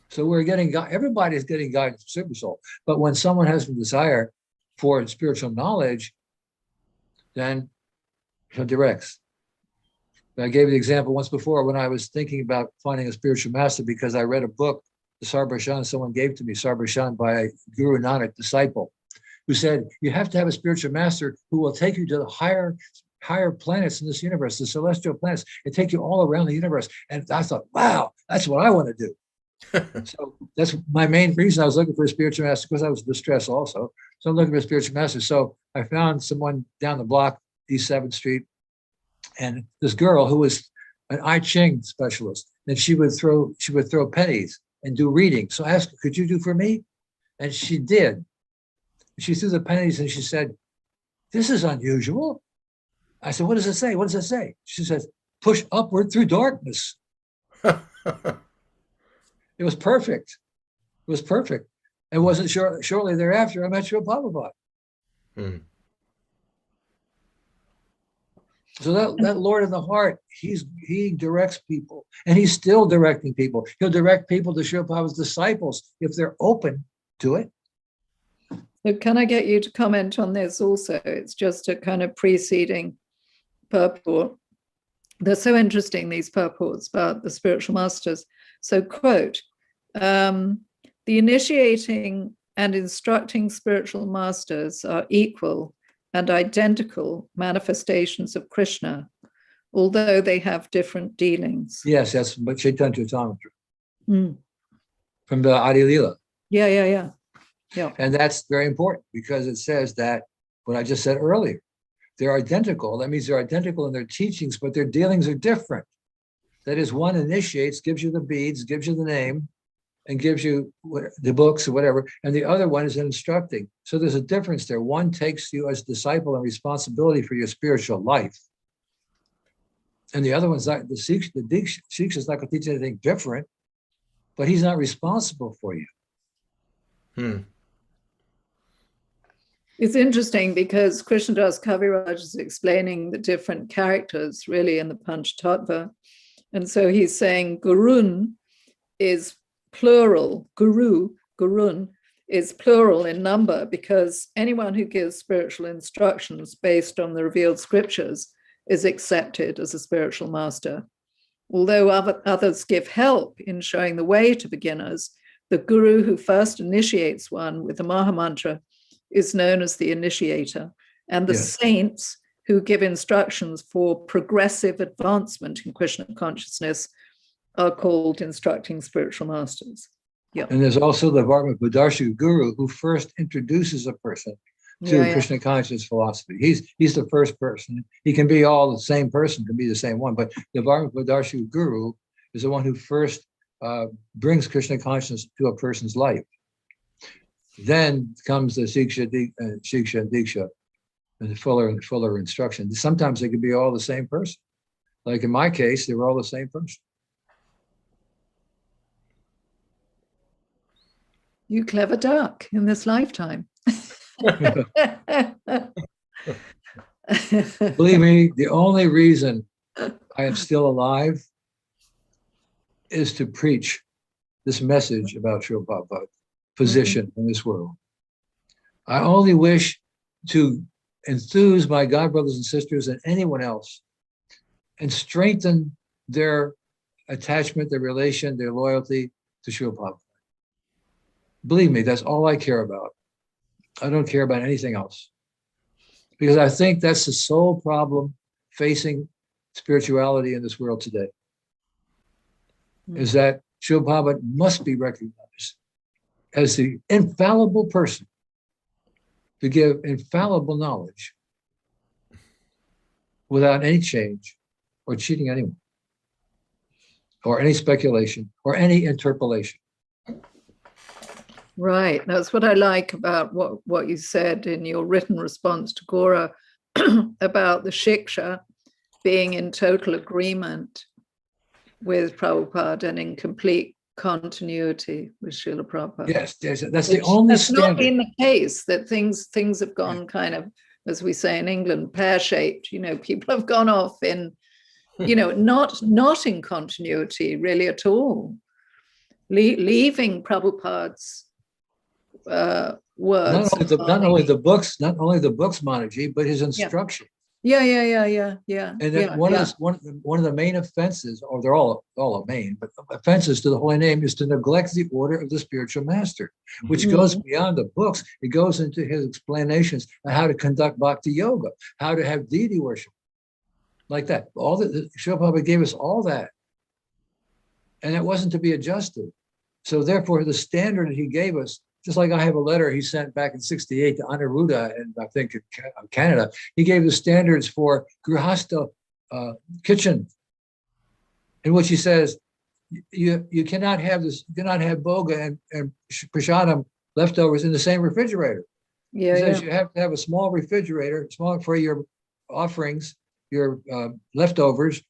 S2: So everybody's getting guidance from super soul. But when someone has a desire for spiritual knowledge, then he directs. I gave the example once before when I was thinking about finding a spiritual master because I read a book, the Sarbharshan, someone gave to me, Sarbharshan by a Guru Nanak disciple, who said, you have to have a spiritual master who will take you to the higher planets in this universe, the celestial planets, and take you all around the universe. And I thought, wow, that's what I want to do. So that's my main reason I was looking for a spiritual master, because I was distressed also. So I'm looking for a spiritual master. So I found someone down the block, East 7th Street, and this girl who was an I Ching specialist, and she would throw pennies and do readings. So I asked her, could you do for me? And she did. She threw the pennies and she said, this is unusual. I said, what does it say? What does it say? She said, push upward through darkness. It was perfect. It was perfect. It wasn't shortly thereafter I met Srila Prabhupada. So that Lord in the heart, he directs people, and he's still directing people. He'll direct people to Srila Prabhupada's disciples if they're open to it.
S4: So can I get you to comment on this also? It's just a kind of preceding purport. They're so interesting, these purports about the spiritual masters. So, quote, The initiating and instructing spiritual masters are equal and identical manifestations of Krishna, although they have different dealings.
S2: Yes, that's what Chaitanya Charitamrita
S4: Mm.
S2: from the Adi Lila.
S4: Yeah.
S2: And that's very important because it says that what I just said earlier, they're identical. That means they're identical in their teachings, but their dealings are different. That is, one initiates, gives you the beads, gives you the name, and gives you the books or whatever, and the other one is instructing. So there's a difference there. One takes you as disciple and responsibility for your spiritual life. And the other one's not, the Siksha is not going to teach anything different, but he's not responsible for you.
S4: It's interesting because Krishnadas Kaviraj is explaining the different characters really in the Panchatattva. And so he's saying Gurun is plural, Gurun is plural in number because anyone who gives spiritual instructions based on the revealed scriptures is accepted as a spiritual master. Although others give help in showing the way to beginners, the guru who first initiates one with the Mahamantra is known as the initiator, and the saints who give instructions for progressive advancement in Krishna consciousness are called instructing spiritual masters. Yeah.
S2: And there's also the Bhagavad-Gita guru who first introduces a person to Krishna conscious philosophy. He's the first person. He can be all the same person, can be the same one, but the Bhagavad-Gita guru is the one who first brings Krishna consciousness to a person's life. Then comes the Siksha and Diksha, and the fuller instruction. Sometimes they could be all the same person. Like in my case, they were all the same person.
S4: You clever duck in this lifetime.
S2: Believe me, the only reason I am still alive is to preach this message about Srila Prabhupada, position in this world. I only wish to enthuse my God brothers and sisters and anyone else and strengthen their attachment, their relation, their loyalty to Srila Prabhupada. Believe me, that's all I care about. I don't care about anything else. Because I think that's the sole problem facing spirituality in this world today, is that Srila Prabhupada must be recognized as the infallible person to give infallible knowledge without any change or cheating anyone, or any speculation or any interpolation.
S4: Right. That's what I like about what you said in your written response to Gaura about the Shiksha being in total agreement with Prabhupada and in complete continuity with Srila Prabhupada.
S2: Yes, that's the only standard.
S4: That's not been the case, that things have gone kind of, as we say in England, pear-shaped. People have gone off in, not in continuity really at all, leaving Prabhupada's words.
S2: Not only the books, Manaji, but his instruction.
S4: Yeah.
S2: And then one of the main offenses, or they're all a main, but offenses to the holy name is to neglect the order of the spiritual master, which goes beyond the books. It goes into his explanations on how to conduct bhakti yoga, how to have deity worship, like that. All the Srila Prabhupada gave us all that, and it wasn't to be adjusted. So therefore, the standard that he gave us, just like I have a letter he sent back in '68 to Aniruddha, and I think in Canada, he gave the standards for Grihastha kitchen, in which he says you cannot have this, you cannot have boga and prasadam leftovers in the same refrigerator. He says you have to have a small refrigerator, small for your offerings, your leftovers,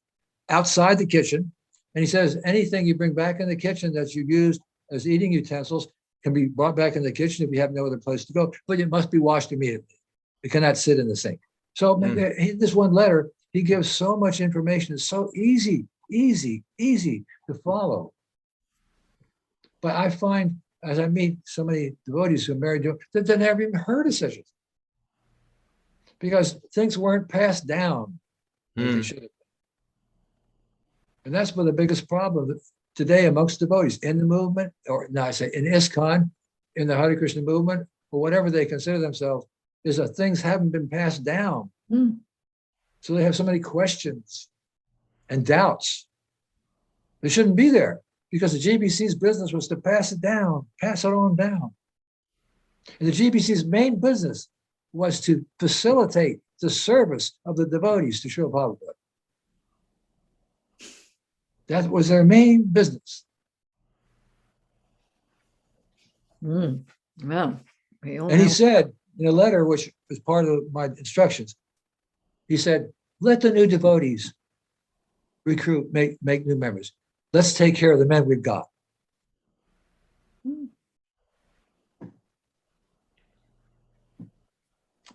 S2: outside the kitchen. And he says anything you bring back in the kitchen that you used as eating utensils can be brought back in the kitchen if you have no other place to go, but it must be washed immediately. It cannot sit in the sink. So this one letter, he gives so much information. It's so easy to follow. But I find, as I meet so many devotees who are married to him, that they never even heard of such a thing, because things weren't passed down as they should have been. And that's where the biggest problem today amongst devotees in the movement, or now I say in ISKCON, in the Hare Krishna movement, or whatever they consider themselves, is that things haven't been passed down.
S4: Mm.
S2: So they have so many questions and doubts. They shouldn't be there because the GBC's business was to pass it down, pass it on down. And the GBC's main business was to facilitate the service of the devotees to Srila Prabhupada. That was their main business.
S4: Mm. Well, we all
S2: And he
S4: know.
S2: said in a letter, which was part of my instructions, he said, let the new devotees recruit, make new members. Let's take care of the men we've got.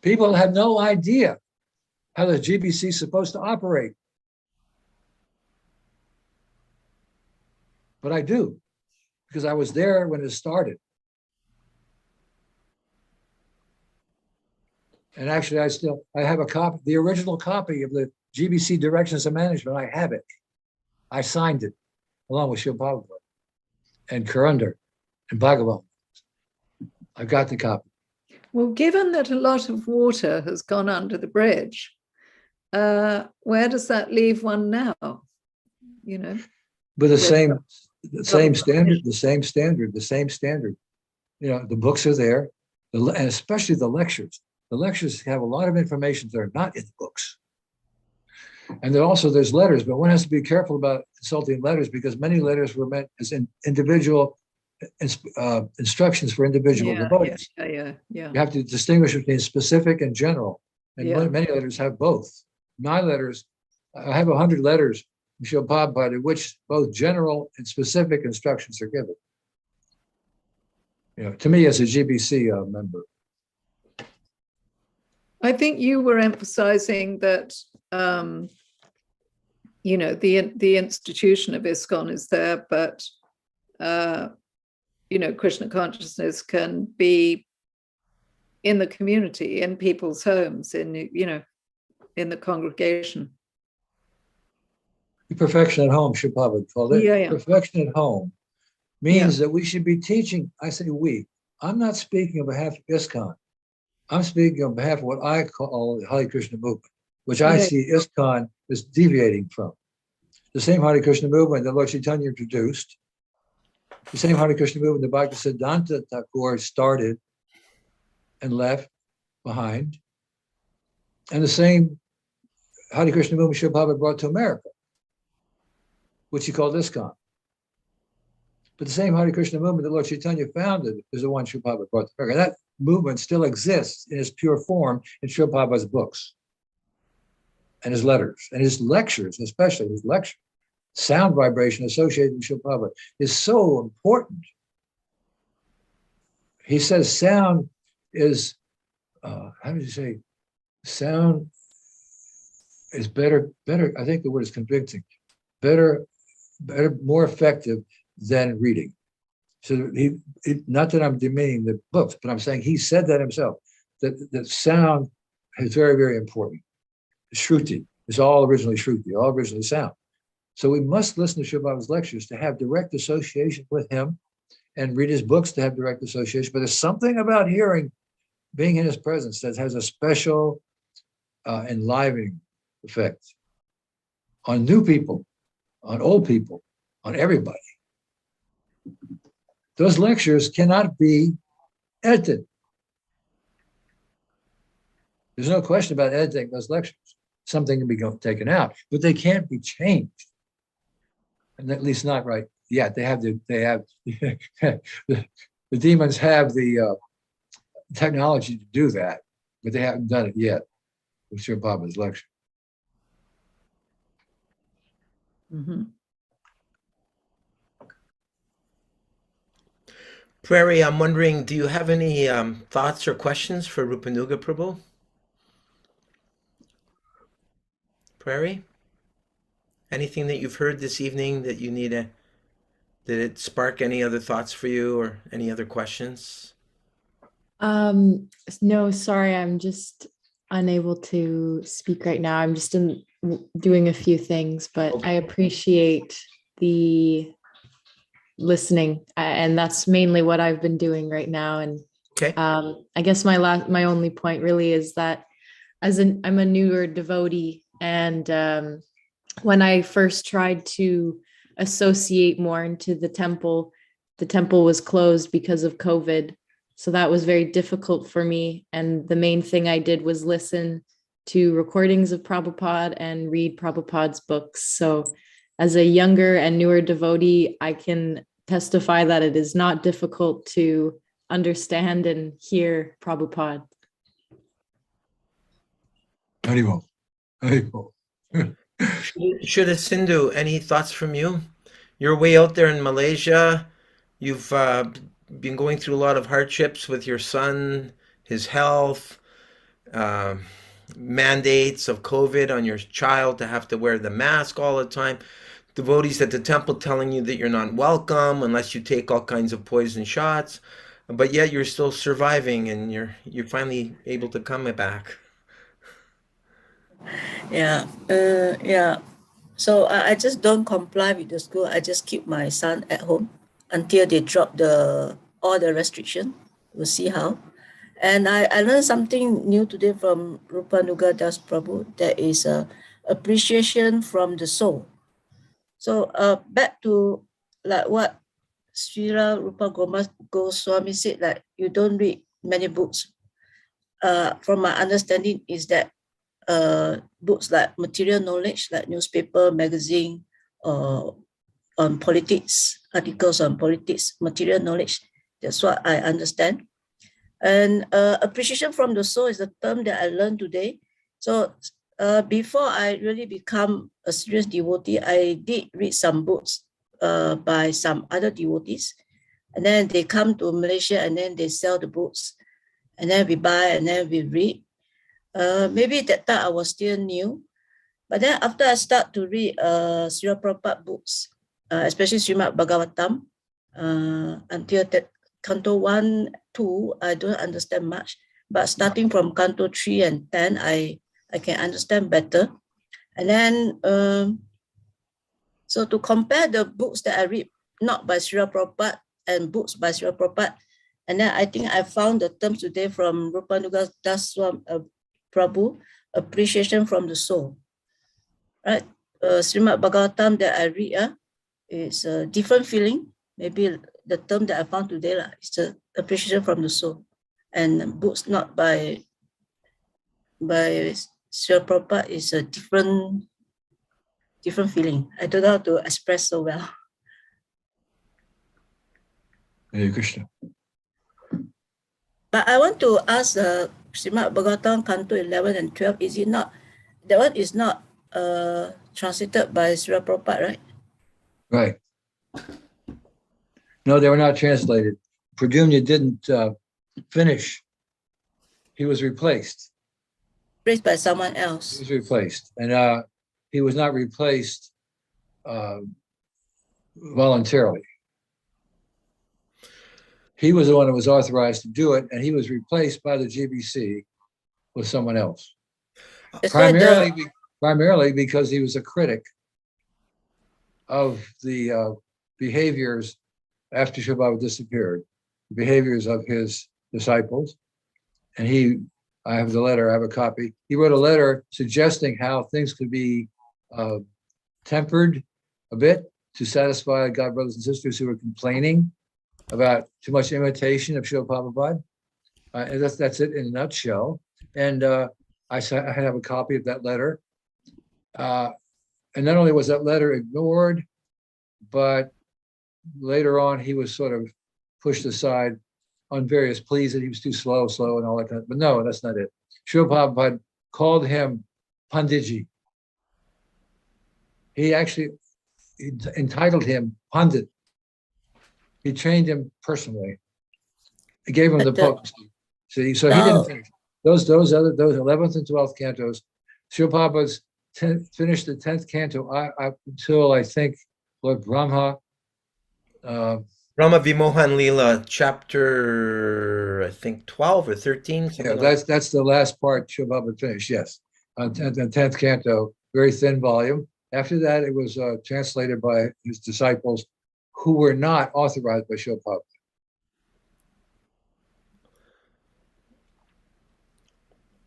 S2: People have no idea how the GBC is supposed to operate. But I do, because I was there when it started. And actually, I have a copy, the original copy of the GBC Directions of Management. I have it. I signed it along with Srila Prabhupada and Kurandar and Bhagavan. I've got the copy.
S4: Well, given that a lot of water has gone under the bridge, where does that leave one now? You know,
S2: But the
S4: With
S2: same standard. You know, the books are there, and especially the lectures. The lectures have a lot of information that are not in the books. And then also there's letters, but one has to be careful about consulting letters because many letters were meant as individual instructions for individual devotees.
S4: Yeah.
S2: You have to distinguish between specific and general. And many letters have both. My letters, I have 100 letters from Srila Prabhupada in which both general and specific instructions are given. You know, to me as a GBC member.
S4: I think you were emphasizing that, you know, the institution of ISKCON is there, but, you know, Krishna consciousness can be in the community, in people's homes, you know, in the congregation.
S2: Perfection at home, Srila Prabhupada called it.
S4: Yeah.
S2: Perfection at home means that we should be teaching. I say we. I'm not speaking on behalf of ISKCON. I'm speaking on behalf of what I call the Hare Krishna movement, which I see ISKCON is deviating from. The same Hare Krishna movement that Lord Chaitanya introduced, the same Hare Krishna movement that Bhaktisiddhanta Thakur started and left behind, and the same Hare Krishna movement Srila Prabhupada brought to America, which he called ISKCON. But the same Hare Krishna movement that Lord Chaitanya founded is the one Srila Prabhupada brought to America. That movement still exists in its pure form in Srila Prabhupada's books and his letters and his lectures, especially his lecture. Sound vibration associated with Srila Prabhupada is so important. He says sound is, how does he say? Sound is better, I think the word is convicting, better, more effective than reading. So not that I'm demeaning the books, but I'm saying he said that himself, that sound is very, very important. Shruti is all originally Shruti, all originally sound. So we must listen to Srila Prabhupada's lectures to have direct association with him and read his books to have direct association. But there's something about hearing, being in his presence that has a special enlivening effect on new people, on old people, on everybody. Those lectures cannot be edited. There's no question about editing those lectures. Something can be taken out, but they can't be changed. And at least not right yet. The demons have the technology to do that, but they haven't done it yet with Srila Prabhupada's lecture.
S4: Mm-hmm.
S1: Prairie, I'm wondering, do you have any thoughts or questions for Rupanuga Prabhu? Prairie? Anything that you've heard this evening that you need did it spark any other thoughts for you or any other questions?
S11: No, sorry, I'm just unable to speak right now. I'm just doing a few things, but I appreciate the listening. And that's mainly what I've been doing right now. And
S1: Okay.
S11: I guess my only point really is that I'm a newer devotee, and when I first tried to associate more into the temple was closed because of COVID. So that was very difficult for me. And the main thing I did was listen to recordings of Prabhupada and read Prabhupada's books. So as a younger and newer devotee, I can testify that it is not difficult to understand and hear Prabhupada.
S2: Haribol. Haribol.
S1: Shuddha Sindhu, any thoughts from you? You're way out there in Malaysia. You've been going through a lot of hardships with your son, his health, mandates of COVID on your child to have to wear the mask all the time. Devotees at the temple telling you that you're not welcome unless you take all kinds of poison shots. But yet you're still surviving, and you're finally able to come back.
S7: Yeah. So I just don't comply with the school. I just keep my son at home until they drop all the restriction. We'll see how. And I learned something new today from Rupanuga Das Prabhu. That is appreciation from the soul. So back to like what Srila Rupa Goswami said, like you don't read many books. From my understanding is that books like material knowledge, like newspaper, magazine, on politics, articles on politics, material knowledge. That's what I understand. And appreciation from the soul is a term that I learned today. So before I really become a serious devotee, I did read some books by some other devotees. And then they come to Malaysia and then they sell the books. And then we buy and then we read. Maybe that time I was still new. But then after I start to read Srila Prabhupada books, especially Srimad Bhagavatam, until that Canto 1, 2, I don't understand much. But starting from Canto 3 and 10, I can understand better. And then, so to compare the books that I read, not by Srila Prabhupada and books by Srila Prabhupada, and then I think I found the terms today from Rupanuga Das Prabhu, appreciation from the soul. Right? Srimad Bhagavatam that I read is a different feeling. Maybe the term that I found today is the appreciation from the soul. And books not by Srila Prabhupada is a different feeling. I don't know how to express so well.
S2: Hare Krishna.
S7: But I want to ask Srimad Bhagavatam Canto 11 and 12, is it not, that one is not translated by Srila Prabhupada, right?
S2: Right. No, they were not translated. Pradyumna didn't finish. He was replaced.
S7: Replaced by someone else.
S2: He was replaced. And he was not replaced voluntarily. He was the one who was authorized to do it, and he was replaced by the GBC with someone else. Primarily because he was a critic of the behaviors after Srila disappeared, the behaviors of his disciples. And I have the letter, I have a copy. He wrote a letter suggesting how things could be tempered a bit to satisfy God brothers and sisters who were complaining about too much imitation of Srila Prabhupada. And that's it in a nutshell. And I have a copy of that letter. And not only was that letter ignored, but later on he was sort of pushed aside on various pleas that he was too slow and all that kind of, but no, that's not it. Srila Prabhupada called him Panditji. He actually entitled him Pandit. He trained him personally. He gave him the potency. See, so he didn't finish those 11th and 12th cantos. Srila Prabhupada's finished the 10th canto up until I think Lord Brahma.
S1: Brahma Vimohan Leela, chapter I think 12 or 13.
S2: Yeah, that's the last part Srila Prabhupada finished. Yes, on the 10th canto, very thin volume. After that, it was translated by his disciples, who were not authorized by Srila Prabhupada.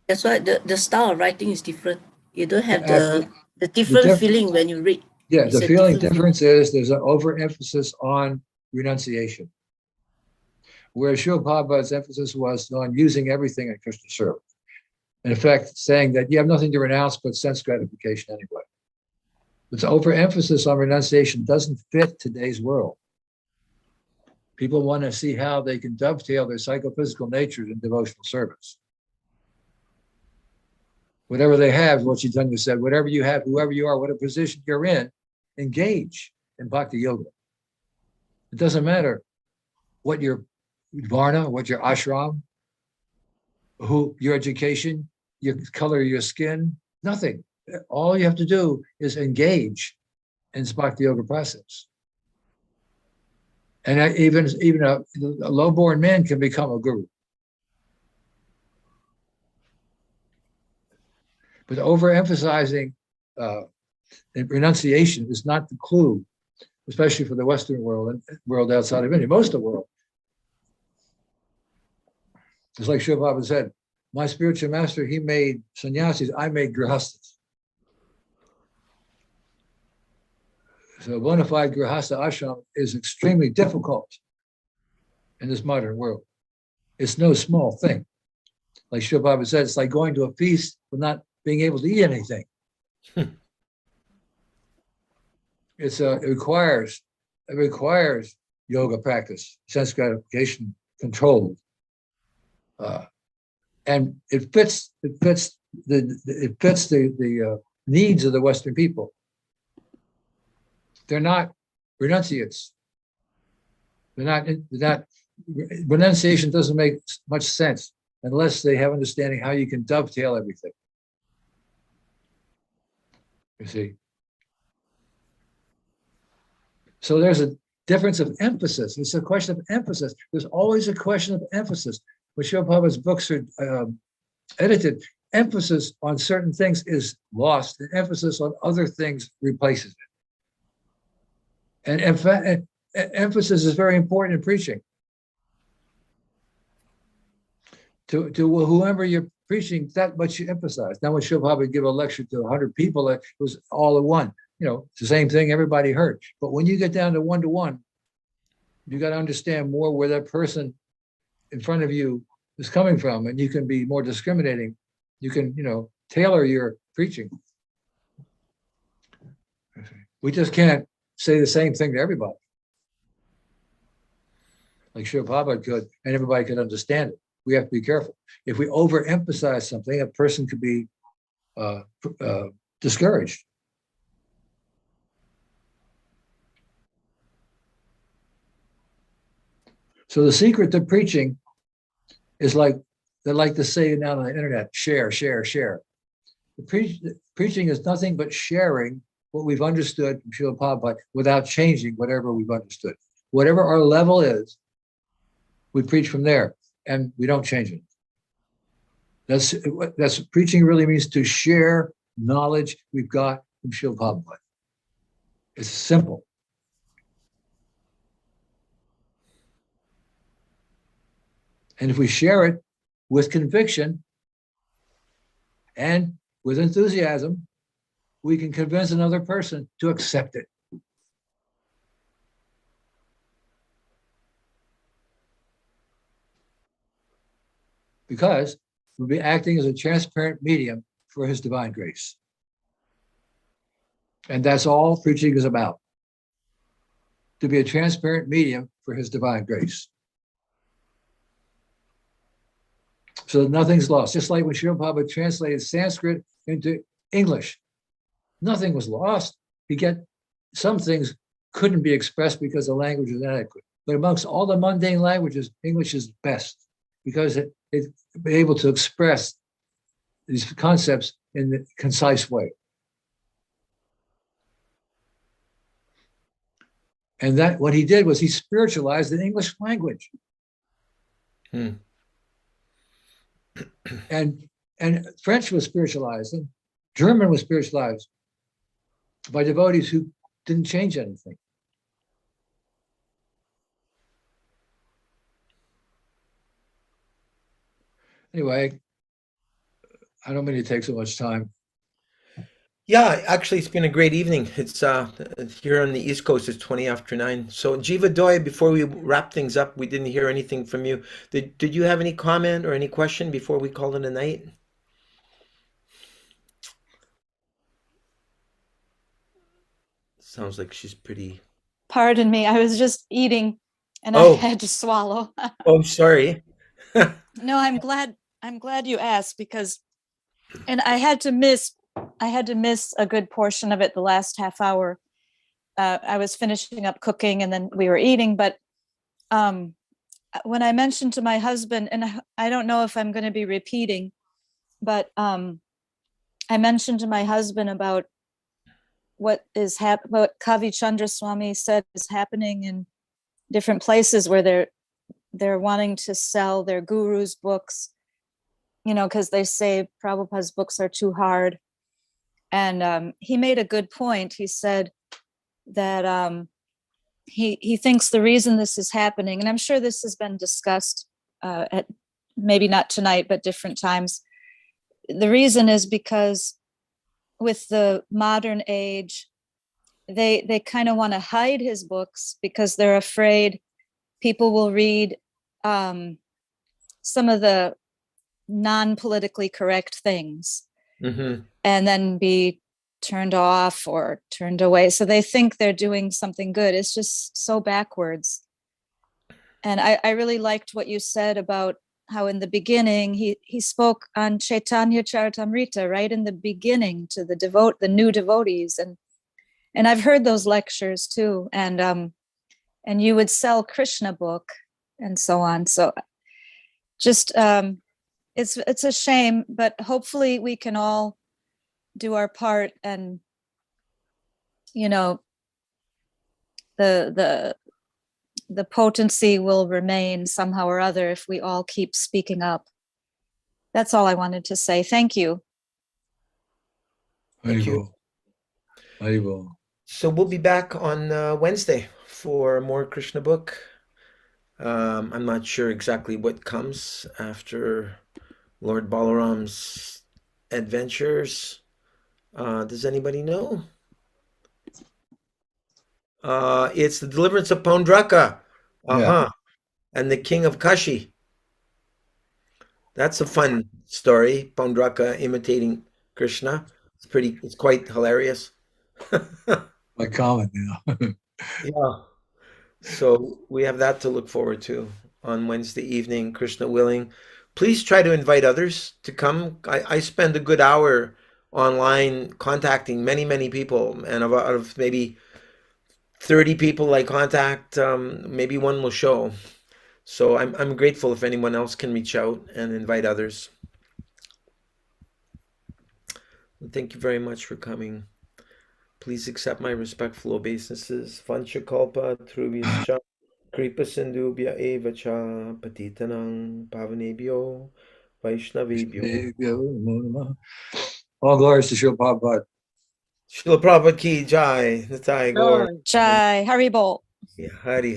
S7: That's why the style of writing is different. You don't have
S2: Absolutely.
S7: the different
S2: diff-
S7: feeling when you read.
S2: Yeah,
S7: It's
S2: the
S7: a
S2: feeling
S7: different
S2: difference is there's an overemphasis on renunciation, whereas Srila Prabhupada's emphasis was on using everything in Krishna service. In effect, saying that you have nothing to renounce but sense gratification anyway. This overemphasis on renunciation doesn't fit today's world. People want to see how they can dovetail their psychophysical natures in devotional service. Whatever they have, what Chaitanya said, whatever you have, whoever you are, whatever position you're in, engage in bhakti yoga. It doesn't matter what your varna, what your ashram, who your education, your color of your skin, nothing. All you have to do is engage in this bhakti yoga process. And even a low-born man can become a guru. But overemphasizing renunciation is not the clue, especially for the Western world and world outside of India, most of the world. It's like Srila Prabhupada said, my spiritual master, he made sannyasis, I made grihastas. So a bona fide grihasta ashram is extremely difficult in this modern world. It's no small thing. Like Srila Prabhupada said, it's like going to a feast but not being able to eat anything. It requires yoga practice, sense gratification control, and it fits the needs of the Western people. They're not renunciates. Renunciation doesn't make much sense unless they have understanding how you can dovetail everything. You see? So there's a difference of emphasis. It's a question of emphasis. There's always a question of emphasis. When Srila Prabhupada's books are edited, emphasis on certain things is lost, and emphasis on other things replaces it. And emphasis is very important in preaching. To whoever you're preaching, that much you emphasize. Now, when Srila Prabhupada would give a lecture to 100 people, it was all at one. It's the same thing everybody heard. But when you get down to one-to-one, you got to understand more where that person in front of you is coming from, and you can be more discriminating. You can, tailor your preaching. We just can't say the same thing to everybody. Like Srila Prabhupada could, and everybody could understand it. We have to be careful. If we overemphasize something, a person could be discouraged. So the secret to preaching is like they like to say now on the internet, share, share, share. Preaching is nothing but sharing what we've understood from Srila Prabhupada without changing whatever we've understood. Whatever our level is, we preach from there, and we don't change it. That's preaching really means, to share knowledge we've got from Srila Prabhupada. It's simple. And if we share it with conviction and with enthusiasm, we can convince another person to accept it. Because we'll be acting as a transparent medium for his divine grace. And that's all preaching is about. To be a transparent medium for his divine grace. So that nothing's lost. Just like when Srila Prabhupada translated Sanskrit into English, nothing was lost. Some things couldn't be expressed because the language is inadequate. But amongst all the mundane languages, English is best because it's able to express these concepts in a concise way. And that what he did was he spiritualized the English language. And French was spiritualized, and German was spiritualized by devotees who didn't change anything. Anyway, I don't mean to take so much time.
S1: Yeah, actually, it's been a great evening. It's here on the East Coast. It's 20 after 9. So, Jiva Doi, before we wrap things up, we didn't hear anything from you. Did you have any comment or any question before we call it a night? Sounds like she's pretty.
S8: Pardon me, I was just eating and I
S1: Oh,
S8: had to swallow.
S1: oh, sorry.
S8: No, I'm glad you asked because and I had to miss a good portion of it the last half hour. I was finishing up cooking and then we were eating, but when I mentioned to my husband, and I don't know if I'm going to be repeating, but I mentioned to my husband about what Kavi Chandra Swami said is happening in different places where they're wanting to sell their guru's books, because they say Prabhupada's books are too hard. And he made a good point. He said that he thinks the reason this is happening, and I'm sure this has been discussed at maybe not tonight, but different times. The reason is because with the modern age, they kind of want to hide his books because they're afraid people will read some of the non-politically correct things
S1: Mm-hmm.
S8: and then be turned off or turned away. So they think they're doing something good. It's just so backwards. And I really liked what you said about how in the beginning he spoke on Chaitanya Charitamrita right in the beginning to the new devotees, and I've heard those lectures too, and you would sell Krishna book and so on. So just it's a shame, but hopefully we can all do our part, and the potency will remain somehow or other if we all keep speaking up. That's all I wanted to say. Thank you.
S1: Thank you.
S2: Haribol.
S1: So we'll be back on Wednesday for more Krishna book. I'm not sure exactly what comes after Lord Balaram's adventures. Does anybody know? It's the deliverance of Paundraka.
S2: Yeah.
S1: And the king of Kashi. That's a fun story. Paundraka imitating Krishna. It's quite hilarious.
S2: Quite common, yeah.
S1: Yeah. So we have that to look forward to on Wednesday evening, Krishna willing. Please try to invite others to come. I spend a good hour online contacting many, many people, and out of maybe 30 people I contact, maybe one will show. So I'm grateful if anyone else can reach out and invite others. Thank you very much for coming. Please accept my respectful obeisances. Vanchakalpa Trubhyascha Kripa Sindhubhya Eva Cha Patitanang Pavanebhyo Vaishnavebhyo.
S2: All glories to Srila Prabhupada.
S1: Srila Prabhupada ki jai. Nitai Gaur.
S8: Jai Haribol.
S1: Yeah, Hari